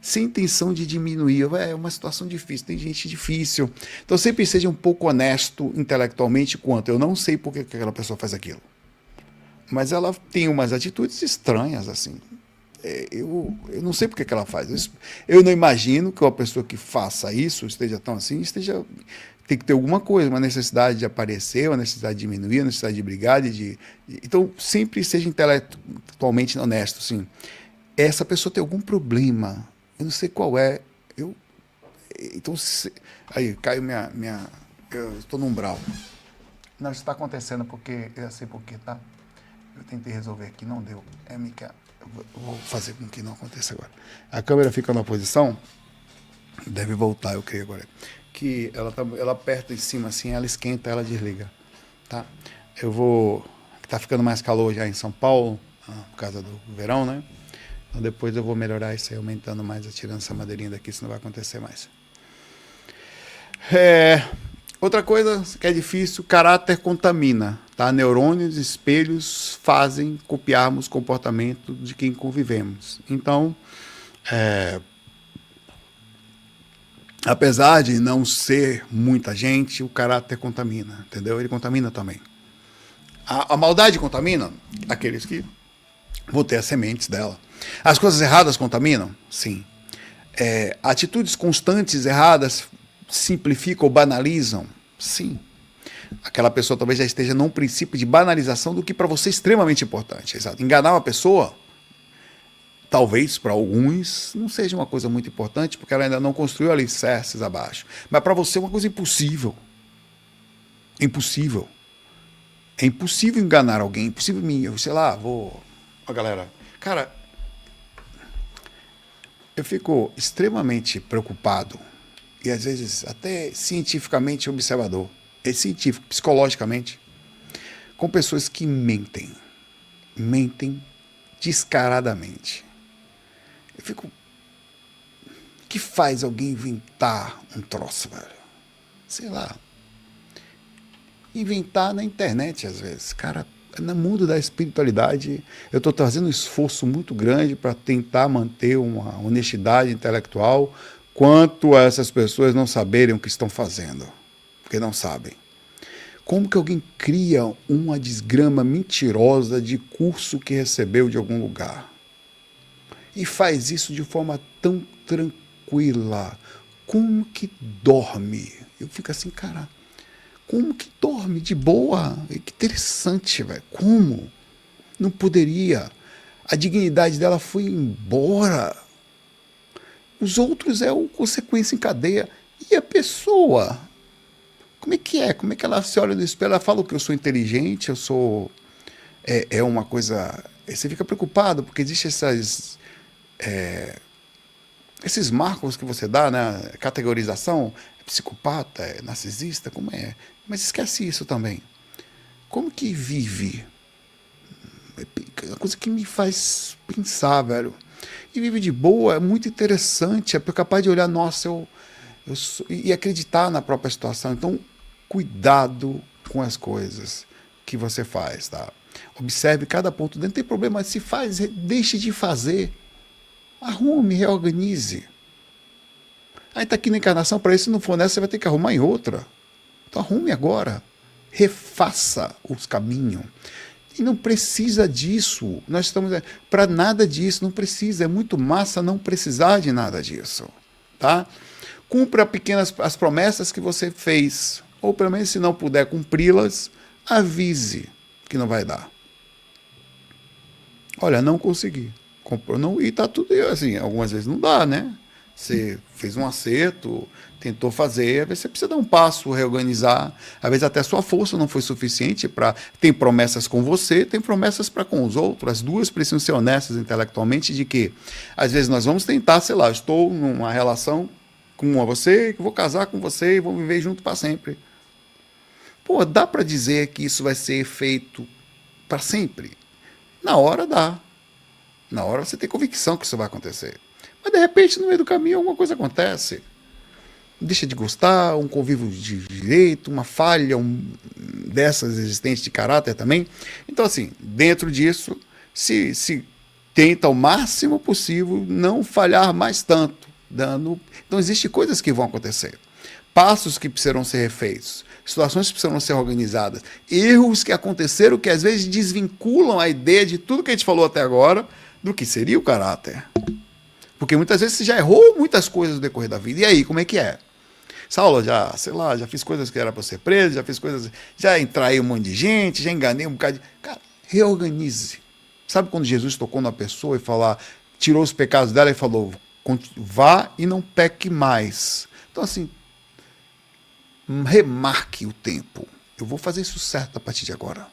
sem intenção de diminuir. É uma situação difícil, tem gente difícil. Então sempre seja um pouco honesto intelectualmente quanto eu não sei por que aquela pessoa faz aquilo. Mas ela tem umas atitudes estranhas, assim. Eu não sei por que ela faz isso. Eu não imagino que uma pessoa que faça isso, esteja tão assim, tem que ter alguma coisa, uma necessidade de aparecer, uma necessidade de diminuir, uma necessidade de brigar. Então sempre seja intelectualmente honesto, sim. essa pessoa tem algum problema, eu não sei qual é, então, aí, caiu eu estou no umbral. Não, isso está acontecendo porque, eu sei por quê, tá? Eu tentei resolver aqui, não deu. Mica, eu vou fazer com que não aconteça agora. A câmera fica na posição, deve voltar, eu creio agora. Que ela aperta em cima assim, ela esquenta, ela desliga, tá? Tá ficando mais calor já em São Paulo, por causa do verão, né? Então depois eu vou melhorar isso aí, aumentando mais, tirando essa madeirinha daqui, senão vai acontecer mais. Outra coisa que é difícil, caráter contamina, tá? Neurônios, espelhos fazem copiarmos comportamento de quem convivemos. Então, apesar de não ser muita gente, o caráter contamina, entendeu? Ele contamina também. A maldade contamina aqueles que vão ter as sementes dela. As coisas erradas contaminam? Sim. Atitudes constantes erradas simplificam ou banalizam? Sim. Aquela pessoa talvez já esteja num princípio de banalização do que para você é extremamente importante. Exato. Enganar uma pessoa, talvez para alguns não seja uma coisa muito importante, porque ela ainda não construiu alicerces abaixo. Mas para você é uma coisa impossível. Impossível. É impossível enganar alguém, impossível sei lá, galera, cara, eu fico extremamente preocupado e às vezes até cientificamente observador, científico, psicologicamente, com pessoas que mentem descaradamente. Eu fico, o que faz alguém inventar um troço, velho? Sei lá. Inventar na internet, às vezes. Cara, no mundo da espiritualidade, eu estou trazendo um esforço muito grande para tentar manter uma honestidade intelectual quanto a essas pessoas não saberem o que estão fazendo, porque não sabem. Como que alguém cria uma desgrama mentirosa de curso que recebeu de algum lugar? E faz isso de forma tão tranquila. Como que dorme? Eu fico assim, cara... Como que dorme de boa? Que interessante, velho. Como? Não poderia. A dignidade dela foi embora. Os outros é uma consequência em cadeia. E a pessoa? Como é que é? Como é que ela se olha no espelho? Ela fala que eu sou inteligente, eu sou... É uma coisa... Você fica preocupado, porque existem esses marcos que você dá, né? Categorização... psicopata, narcisista, como é? Mas esquece isso também. Como que vive? É uma coisa que me faz pensar, velho. E vive de boa, é muito interessante, é capaz de olhar, nossa, e acreditar na própria situação. Então, cuidado com as coisas que você faz, tá? Observe cada ponto. Não tem problema, se faz, deixe de fazer. Arrume, reorganize. Aí está aqui na encarnação, para isso, se não for nessa, você vai ter que arrumar em outra. Então arrume agora. Refaça os caminhos. E não precisa disso. Nós estamos para nada disso, não precisa. É muito massa não precisar de nada disso. Tá? Cumpra as promessas que você fez. Ou pelo menos, se não puder cumpri-las, avise que não vai dar. Olha, não consegui. E está tudo assim. Algumas vezes não dá, né? Você fez um acerto, tentou fazer, às vezes você precisa dar um passo, reorganizar, às vezes até a sua força não foi suficiente para... Tem promessas com você, tem promessas para com os outros, as duas precisam ser honestas intelectualmente de que, às vezes nós vamos tentar, sei lá, eu estou numa relação com você, que vou casar com você e vou viver junto para sempre. Pô, dá para dizer que isso vai ser feito para sempre? Na hora dá. Na hora você tem convicção que isso vai acontecer. Mas, de repente, no meio do caminho, alguma coisa acontece. Deixa de gostar, um convívio de direito, uma falha dessas existentes de caráter também. Então, assim, dentro disso, se tenta o máximo possível não falhar mais tanto. Então, existem coisas que vão acontecer. Passos que precisarão ser refeitos. Situações que precisarão ser organizadas. Erros que aconteceram que, às vezes, desvinculam a ideia de tudo que a gente falou até agora do que seria o caráter. Porque muitas vezes você já errou muitas coisas no decorrer da vida. E aí, como é que é? Saulo, já fiz coisas que era para ser preso, já entraí um monte de gente, já enganei um bocado de... Cara, reorganize. Sabe quando Jesus tocou na pessoa e tirou os pecados dela e falou, vá e não peque mais. Então, assim, remarque o tempo. Eu vou fazer isso certo a partir de agora.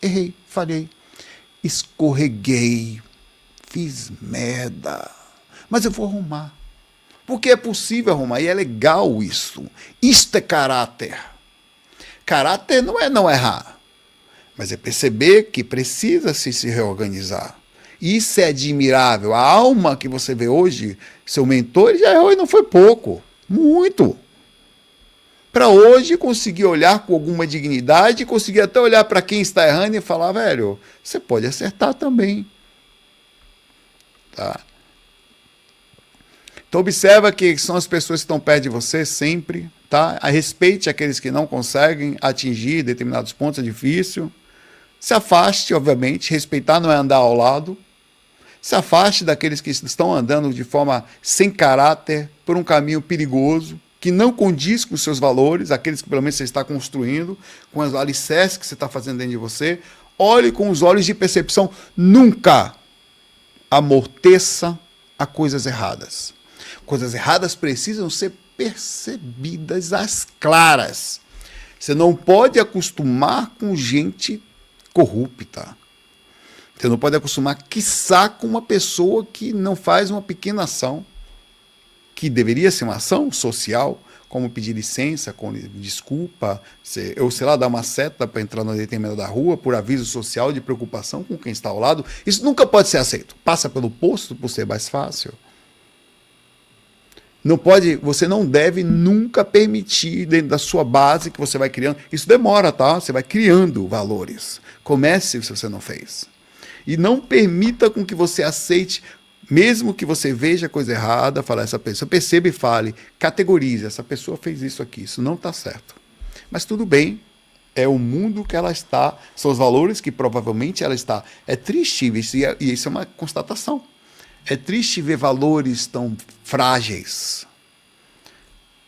Errei, falhei, escorreguei, fiz merda, mas eu vou arrumar. Porque é possível arrumar, e é legal isso. Isto é caráter. Caráter não é não errar, mas é perceber que precisa se reorganizar. Isso é admirável. A alma que você vê hoje, seu mentor, ele já errou e não foi pouco, muito. Para hoje conseguir olhar com alguma dignidade, conseguir até olhar para quem está errando e falar, velho, você pode acertar também. Tá? Então observa que são as pessoas que estão perto de você sempre, tá? Respeite aqueles que não conseguem atingir determinados pontos, é difícil. Se afaste, obviamente, respeitar não é andar ao lado. Se afaste daqueles que estão andando de forma sem caráter, por um caminho perigoso, que não condiz com os seus valores, aqueles que pelo menos você está construindo, com os alicerces que você está fazendo dentro de você. Olhe com os olhos de percepção, nunca amorteça a coisas erradas. Coisas erradas precisam ser percebidas às claras. Você não pode acostumar com gente corrupta. Você não pode acostumar, quiçá, com uma pessoa que não faz uma pequena ação, que deveria ser uma ação social, como pedir licença, com desculpa, ou sei lá, dar uma seta para entrar na determinada rua, por aviso social de preocupação com quem está ao lado. Isso nunca pode ser aceito. Passa pelo posto por ser mais fácil. Não pode, você não deve nunca permitir dentro da sua base que você vai criando. Isso demora, tá? Você vai criando valores. Comece se você não fez. E não permita com que você aceite, mesmo que você veja coisa errada, falar essa pessoa, perceba e fale, categorize, essa pessoa fez isso aqui, isso não está certo. Mas tudo bem, é o mundo que ela está, são os valores que provavelmente ela está. É triste, e isso é uma constatação. É triste ver valores tão frágeis.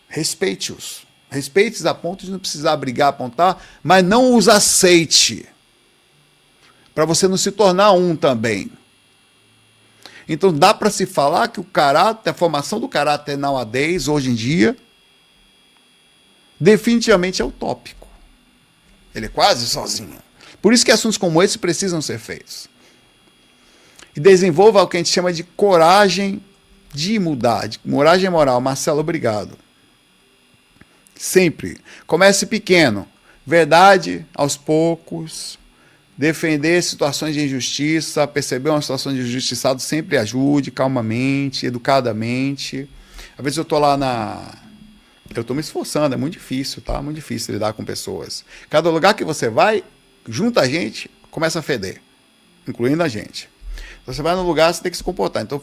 Respeite-os. Respeite-os a ponto de não precisar brigar, apontar, mas não os aceite. Para você não se tornar um também. Então dá para se falar que o caráter, a formação do caráter nowadays, hoje em dia, definitivamente é utópico. Ele é quase sozinho. Por isso que assuntos como esse precisam ser feitos. E desenvolva o que a gente chama de coragem de mudar, de coragem moral. Marcelo, obrigado. Sempre. Comece pequeno. Verdade, aos poucos. Defender situações de injustiça, perceber uma situação de injustiçado, sempre ajude, calmamente, educadamente. Às vezes eu estou lá eu estou me esforçando, é muito difícil, tá? Muito difícil lidar com pessoas. Cada lugar que você vai, junta a gente, começa a feder, incluindo a gente. Então, você vai no lugar, você tem que se comportar. Então,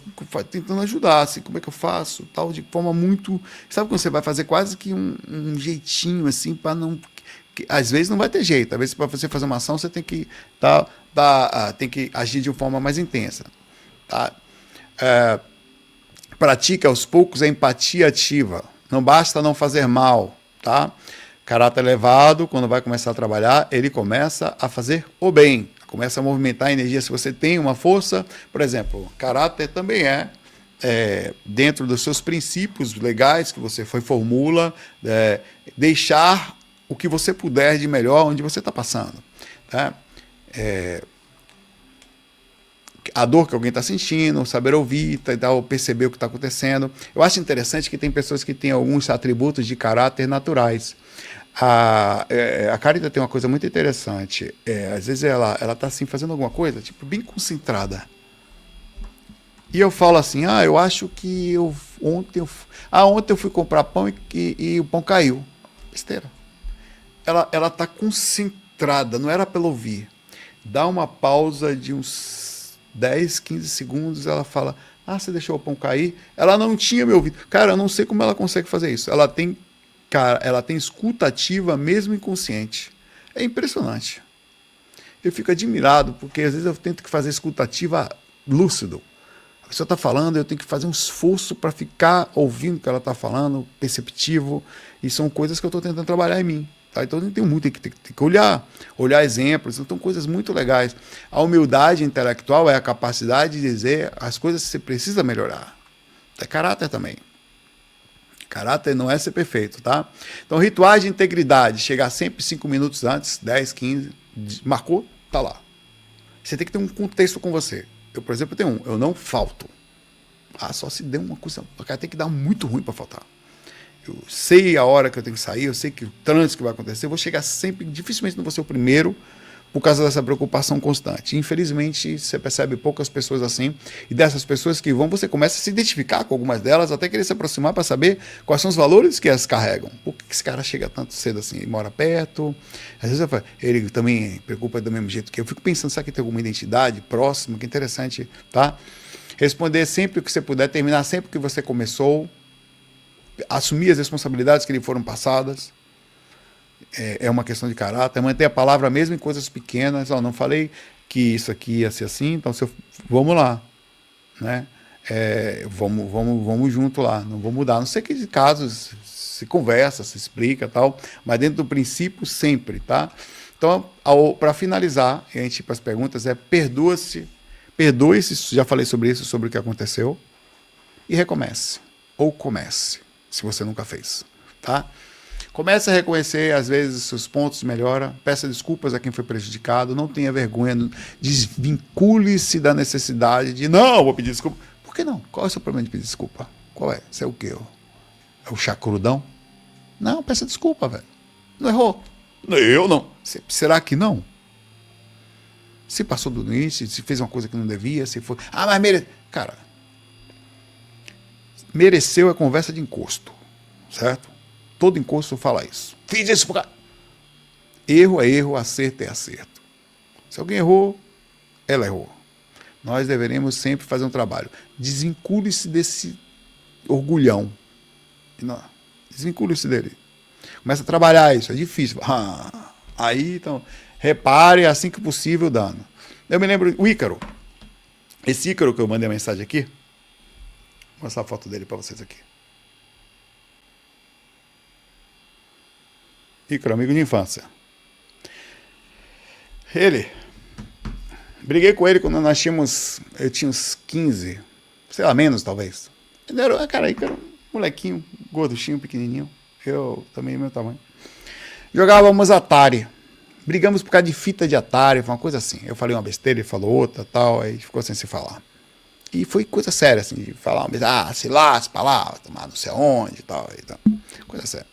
tentando ajudar, assim, como é que eu faço? Tal, de forma muito... Sabe quando você vai fazer quase que um jeitinho, assim, para não... Às vezes não vai ter jeito. Às vezes, para você fazer uma ação, você tem que, tem que agir de uma forma mais intensa. Tá? Pratique aos poucos a empatia ativa. Não basta não fazer mal. Tá? Caráter elevado, quando vai começar a trabalhar, ele começa a fazer o bem. Começa a movimentar a energia. Se você tem uma força, por exemplo, caráter também dentro dos seus princípios legais que você formula, deixar o que você puder de melhor onde você está passando. Tá? A dor que alguém está sentindo, saber ouvir, perceber o que está acontecendo. Eu acho interessante que tem pessoas que têm alguns atributos de caráter naturais. A Carita tem uma coisa muito interessante. Às vezes ela está assim, fazendo alguma coisa, tipo, bem concentrada. E eu falo assim, eu acho que ontem eu fui comprar pão e o pão caiu. Besteira. Ela está concentrada, não era para ela ouvir. Dá uma pausa de uns 10, 15 segundos, ela fala, você deixou o pão cair? Ela não tinha me ouvido. Cara, eu não sei como ela consegue fazer isso. Ela tem escuta ativa mesmo inconsciente. É impressionante. Eu fico admirado, porque às vezes eu tento fazer escuta ativa lúcido. A pessoa está falando, eu tenho que fazer um esforço para ficar ouvindo o que ela está falando, perceptivo, e são coisas que eu estou tentando trabalhar em mim. Tá? Então, tem que olhar exemplos, então coisas muito legais. A humildade intelectual é a capacidade de dizer as coisas que você precisa melhorar. É caráter também. Caráter não é ser perfeito, tá? Então, rituais de integridade, chegar sempre 5 minutos antes, 10, 15, marcou, tá lá. Você tem que ter um contexto com você. Eu, por exemplo, tenho eu não falto. Só se der uma coisa, o cara tem que dar muito ruim para faltar. Eu sei a hora que eu tenho que sair, eu sei que o trânsito que vai acontecer, eu vou chegar sempre, dificilmente não vou ser o primeiro, por causa dessa preocupação constante. Infelizmente, você percebe poucas pessoas assim, e dessas pessoas que vão, você começa a se identificar com algumas delas, até querer se aproximar para saber quais são os valores que elas carregam. Por que esse cara chega tanto cedo assim? Ele mora perto, às vezes ele também preocupa do mesmo jeito que eu. Fico pensando, será que tem alguma identidade próxima? Que interessante, tá? Responder sempre o que você puder, terminar sempre o que você começou, assumir as responsabilidades que lhe foram passadas. É uma questão de caráter, manter a palavra mesmo em coisas pequenas. Não falei que isso aqui ia ser assim, então vamos lá, né? Vamos junto lá, não vou mudar. Não sei que casos se conversa, se explica tal, mas dentro do princípio sempre, tá? Então, para finalizar, a gente para as perguntas perdoe-se, já falei sobre isso, sobre o que aconteceu, e recomece, ou comece, se você nunca fez, tá? Comece a reconhecer, às vezes, seus pontos de melhora, peça desculpas a quem foi prejudicado, não tenha vergonha, desvincule-se da necessidade de, não, vou pedir desculpa. Por que não? Qual é o seu problema de pedir desculpa? Qual é? Você é o quê? É o chacrudão? Não, peça desculpa, velho. Não errou. Eu não. Será que não? Se passou do limite, se fez uma coisa que não devia, se foi... mas mereceu. Cara, mereceu é conversa de encosto, certo? Todo encosto fala isso. Fiz isso por causa... Erro é erro, acerto é acerto. Se alguém errou, ela errou. Nós deveremos sempre fazer um trabalho. Desvincule-se desse orgulhão. Desvincule-se dele. Começa a trabalhar isso, é difícil. Aí, então, repare assim que possível o dano. Eu me lembro, o Ícaro. Esse Ícaro que eu mandei a mensagem aqui, vou mostrar a foto dele para vocês aqui. Ícaro, amigo de infância. Briguei com ele quando nós eu tinha uns 15, sei lá, menos talvez. Ele era, Ícaro, molequinho, gorduchinho, pequenininho. Eu também, meu tamanho. Jogávamos Atari. Brigamos por causa de fita de Atari, foi uma coisa assim. Eu falei uma besteira, ele falou outra, tal, aí ficou sem se falar. E foi coisa séria, assim, de falar, se lasca pra lá, tomar não sei aonde, tal, e tal. Coisa séria.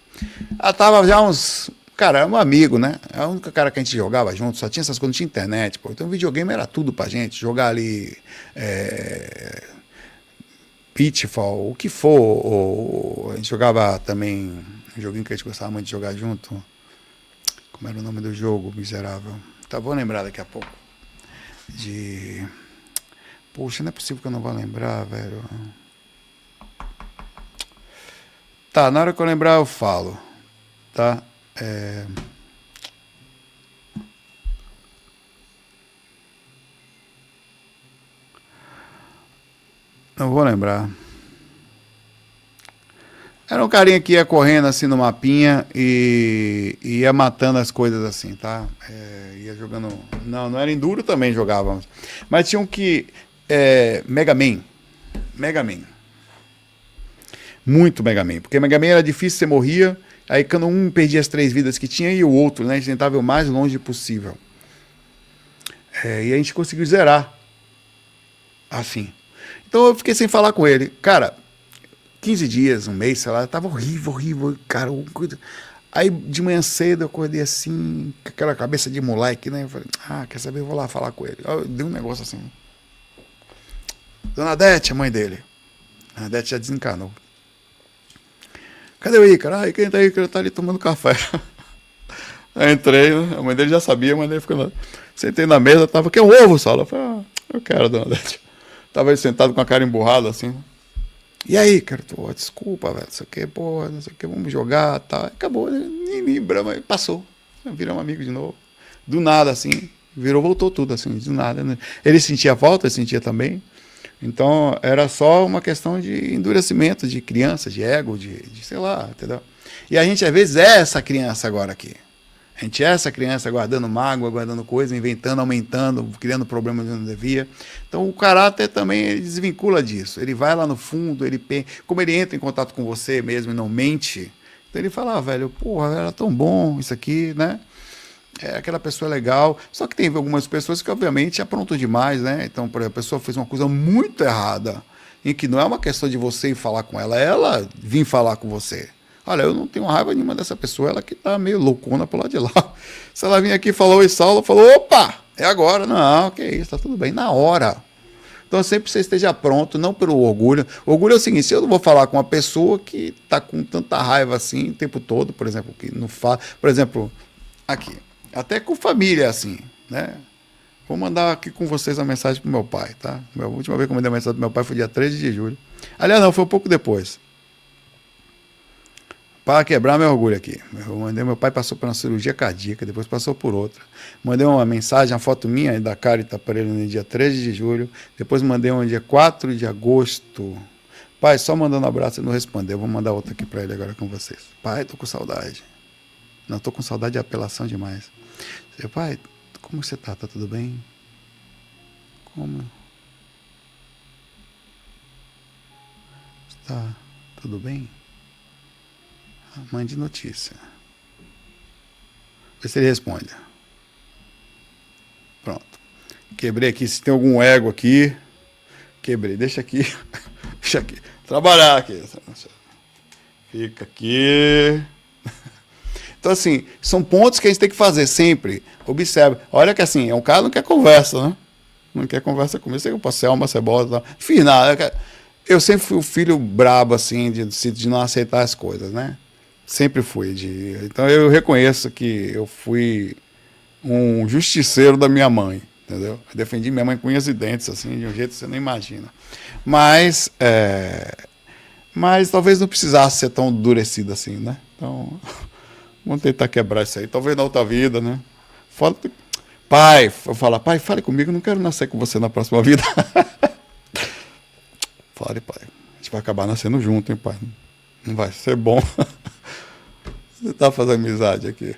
Ela tava já uns... Cara, era um amigo, né? Era o único cara que a gente jogava junto, só tinha essas coisas, não tinha internet, pô. Então videogame era tudo pra gente, jogar ali... Pitfall, o que for. A gente jogava também um joguinho que a gente gostava muito de jogar junto. Como era o nome do jogo, miserável? Tá, vou lembrar daqui a pouco. Poxa, não é possível que eu não vá lembrar, velho. Tá, na hora que eu lembrar eu falo. Tá? Não vou lembrar. Era um carinha que ia correndo assim no mapinha e ia matando as coisas assim, tá? Ia jogando... Não era Enduro também jogávamos. Mas tinha um que... Mega Man. Muito Mega Man. Porque Mega Man era difícil, você morria. Aí quando um perdia as 3 vidas que tinha e o outro, né? A gente tentava ir o mais longe possível. E a gente conseguiu zerar. Assim. Então eu fiquei sem falar com ele. Cara, 15 dias, um mês, sei lá, tava horrível, cara. Aí de manhã cedo eu acordei assim, com aquela cabeça de moleque, né? Eu falei, quer saber, eu vou lá falar com ele. Eu dei um negócio assim. Dona Adete, a mãe dele. A Adete já desencanou. Cadê o Ícaro? Quem tá aí? Ícaro tá ali tomando café. Aí entrei, né? A mãe dele já sabia, a mãe dele ficou lá. Sentei na mesa, tava, quer um ovo, Saulo? Eu falei, eu quero, Dona Adete. Tava aí sentado com a cara emburrada, assim. E aí, cara, desculpa, velho, isso aqui, porra, não sei o que, vamos jogar, tá. Acabou, né? Nem lembra, mas passou. Viramos amigos de novo. Do nada, assim, voltou tudo, assim, do nada, né? Ele sentia falta, eu sentia também. Então, era só uma questão de endurecimento de criança, de ego, de sei lá, entendeu? E a gente, às vezes, é essa criança agora aqui. A gente é essa criança guardando mágoa, guardando coisa, inventando, aumentando, criando problemas onde não devia. Então o caráter também ele desvincula disso. Ele vai lá no fundo, como ele entra em contato com você mesmo e não mente, então ele fala, velho, porra, era tão bom isso aqui, né? Aquela pessoa é legal. Só que tem algumas pessoas que obviamente aprontam demais, né? Então, por exemplo, a pessoa fez uma coisa muito errada, em que não é uma questão de você ir falar com ela vir falar com você. Olha, eu não tenho raiva nenhuma dessa pessoa, ela que tá meio loucona pro lado de lá. Se ela vir aqui e falou, oi, Saulo, falou, opa, é agora. Não, que isso, tá tudo bem, na hora. Então, sempre você esteja pronto, não pelo orgulho. O orgulho é o seguinte, se eu não vou falar com uma pessoa que tá com tanta raiva assim o tempo todo, por exemplo, que não fala, por exemplo, aqui, até com família assim, né? Vou mandar aqui com vocês a mensagem pro meu pai, tá? A última vez que eu mandei a mensagem pro meu pai foi dia 13 de julho. Aliás, não, foi um pouco depois. Para quebrar meu orgulho aqui. Meu pai passou por uma cirurgia cardíaca, depois passou por outra. Mandei uma mensagem, uma foto minha da Carita para ele no dia 13 de julho. Depois mandei um dia 4 de agosto. Pai, só mandando um abraço, ele não respondeu. Vou mandar outra aqui para ele agora com vocês. Pai, tô com saudade. Não, tô com saudade de apelação demais. Pai, como você tá? Tá tudo bem? Como? Tá tudo bem? Mande notícia. Vê se ele responde. Pronto. Quebrei aqui. Se tem algum ego aqui, quebrei. Deixa aqui. Deixa aqui. Trabalhar aqui. Fica aqui. Então, assim, são pontos que a gente tem que fazer sempre. Observe. Olha que assim, é um cara que não quer conversa, né? Não quer conversa comigo. Sei que eu posso ser uma cebola. Enfim, nada. Eu sempre fui o filho brabo, assim, de não aceitar as coisas, né? Sempre fui. Então eu reconheço que eu fui um justiceiro da minha mãe, entendeu? Eu defendi minha mãe com unhas e dentes, assim, de um jeito que você não imagina. Mas talvez não precisasse ser tão endurecido assim, né? Então, vamos tentar quebrar isso aí. Talvez na outra vida, né? Pai, eu falo, pai, fale comigo, eu não quero nascer com você na próxima vida. Fale, pai. A gente vai acabar nascendo junto, hein, pai? Não vai ser bom. Você tá fazendo amizade aqui.